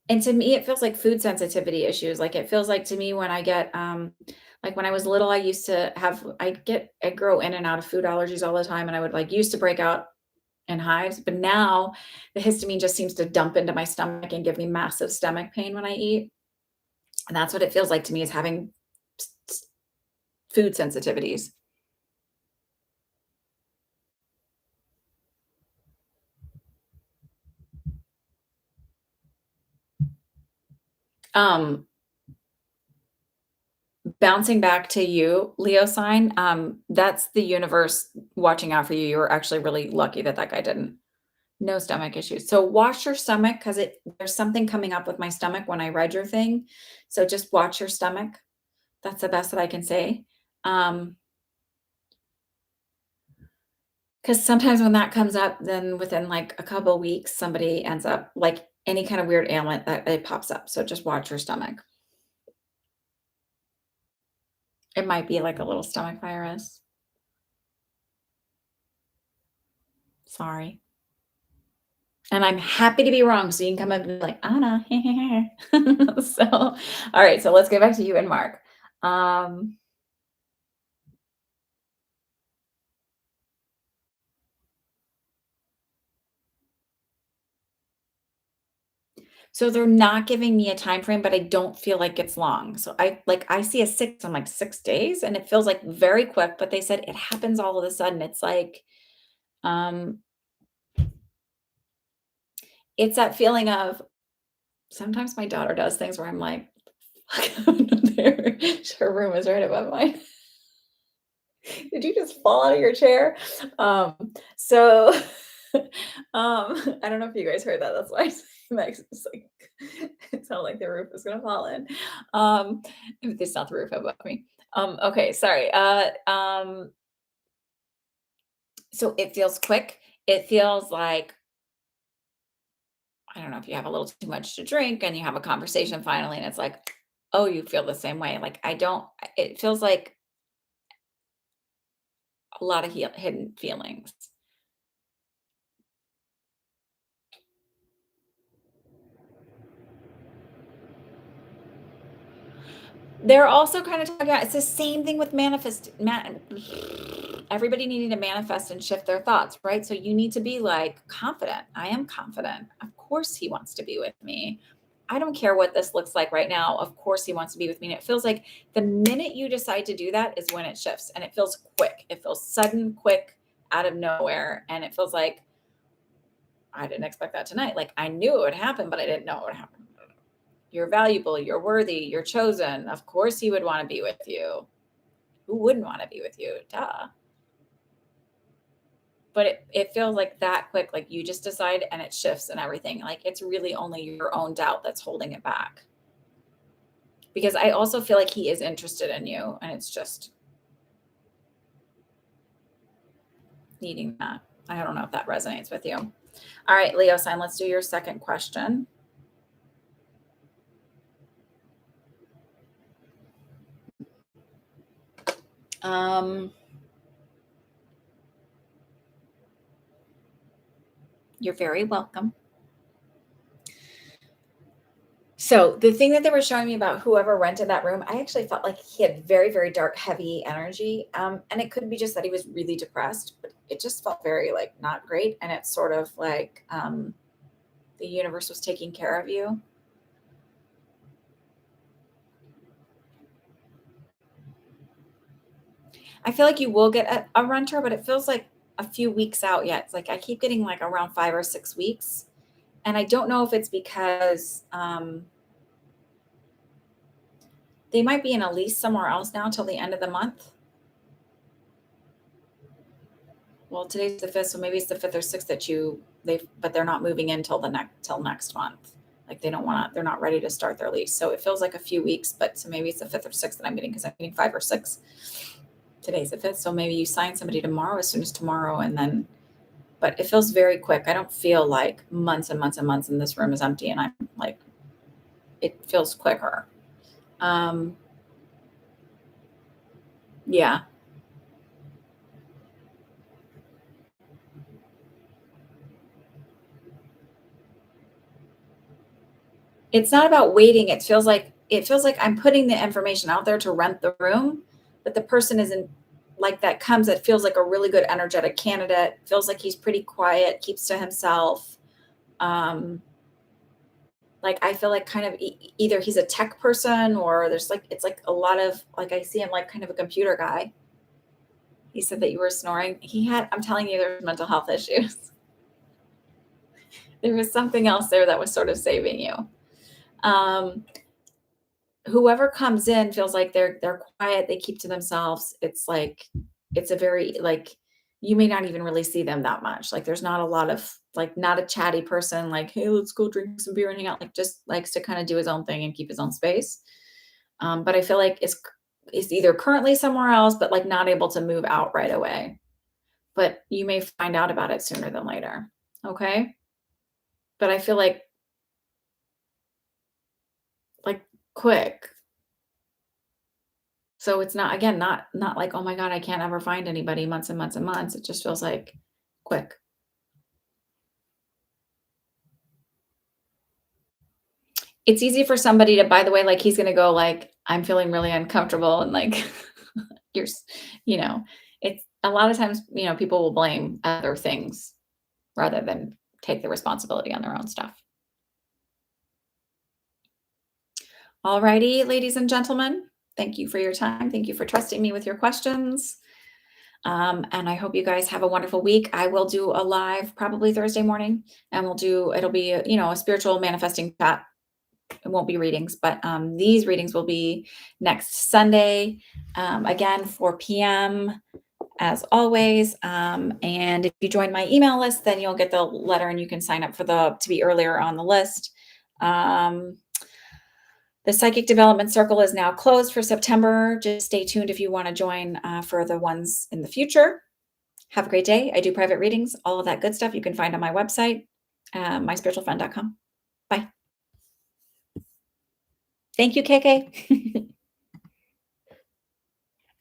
And to me, it feels like food sensitivity issues. Like it feels like to me when I get like when I was little, I used to have I grow in and out of food allergies all the time. And I would like used to break out in hives, but now the histamine just seems to dump into my stomach and give me massive stomach pain when I eat. And that's what it feels like to me is having food sensitivities. Um, Bouncing back to you, Leo sign, that's the universe watching out for you. You were actually really lucky that that guy didn't. No stomach issues. So watch your stomach because there's something coming up with my stomach when I read your thing. So just watch your stomach. That's the best that I can say. Because sometimes when that comes up, then within like a couple weeks, somebody ends up like any kind of weird ailment that it pops up. So just watch your stomach. It might be like a little stomach virus. Sorry. And I'm happy to be wrong. So you can come up and be like, Anna. So, all right. So let's get back to you and Mark. Um, so they're not giving me a time frame, but I don't feel like it's long. So I see a 6, I'm like 6 days and it feels like very quick, but they said it happens all of a sudden. It's like um it's that feeling of sometimes my daughter does things where I'm like, there, her room is right above mine. Did you just fall out of your chair? So I don't know if you guys heard that. That's why Max is like it sounded like the roof was gonna fall in. Um, it's not the roof above me. Okay, sorry. So it feels quick. It feels like I don't know if you have a little too much to drink and you have a conversation finally, and it's like, oh, you feel the same way. Like I don't. It feels like a lot of hidden feelings. They're also kind of talking about it's the same thing with everybody needing to manifest and shift their thoughts, right? So you need to be like confident. I am confident. Of course he wants to be with me. I don't care what this looks like right now. Of course he wants to be with me. And it feels like the minute you decide to do that is when it shifts and it feels quick. It feels sudden, quick, out of nowhere. And it feels like I didn't expect that tonight. Like I knew it would happen, but I didn't know it would happen. You're valuable, you're worthy, you're chosen. Of course he would want to be with you. Who wouldn't want to be with you? Duh. But it feels like that quick, like you just decide and it shifts and everything. Like it's really only your own doubt that's holding it back. Because I also feel like he is interested in you and it's just needing that. I don't know if that resonates with you. All right, Leo sign, let's do your second question. You're very welcome. So the thing that they were showing me about whoever rented that room, I actually felt like he had very, very dark, heavy energy. And it could be just that he was really depressed, but it just felt very like not great. And it's sort of like the universe was taking care of you. I feel like you will get a renter, but it feels like a few weeks out yet. It's like I keep getting like around 5 or 6 weeks. And I don't know if it's because they might be in a lease somewhere else now till the end of the month. Well, today's the 5th, so maybe it's the 5th or 6th that but they're not moving in till next month. Like they're not ready to start their lease. So it feels like a few weeks, but so maybe it's the 5th or 6th that I'm getting because I'm getting 5 or 6. Today's the 5th. So maybe you sign somebody tomorrow as soon as tomorrow and then but it feels very quick. I don't feel like months and months and months and this room is empty and I'm like it feels quicker. Um Yeah. It's not about waiting. It feels like I'm putting the information out there to rent the room, but the person isn't like that comes that feels like a really good energetic candidate, feels like he's pretty quiet, keeps to himself. Um, like I feel like kind of either he's a tech person or there's like it's like a lot of like I see him like kind of a computer guy. He said that you were snoring. I'm telling you, there's mental health issues. There was something else there that was sort of saving you. Um, Whoever comes in feels like they're quiet, they keep to themselves. It's like it's a very like you may not even really see them that much. Like there's not a lot of like not a chatty person like, hey, let's go drink some beer and hang out. Like just likes to kind of do his own thing and keep his own space. But I feel like it's either currently somewhere else, but like not able to move out right away. But you may find out about it sooner than later. Okay. But I feel like quick. So it's not again, not like, "Oh my god, I can't ever find anybody," months and months and months. It just feels like quick. It's easy for somebody to by the way, like, he's gonna go like, "I'm feeling really uncomfortable," and, like, you're s you know, it's a lot of times, people will blame other things rather than take the responsibility on their own stuff. Alrighty, ladies and gentlemen, thank you for your time. Thank you for trusting me with your questions. And I hope you guys have a wonderful week. I will do a live probably Thursday morning, and it'll be a spiritual manifesting chat. It won't be readings, but these readings will be next Sunday, again 4 p.m. as always. And if you join my email list, then you'll get the letter, and you can sign up for the to be earlier on the list. Um, the Psychic Development Circle is now closed for September. Just stay tuned if you want to join for the ones in the future. Have a great day. I do private readings, all of that good stuff you can find on my website, myspiritualfriend.com. Bye. Thank you, KK.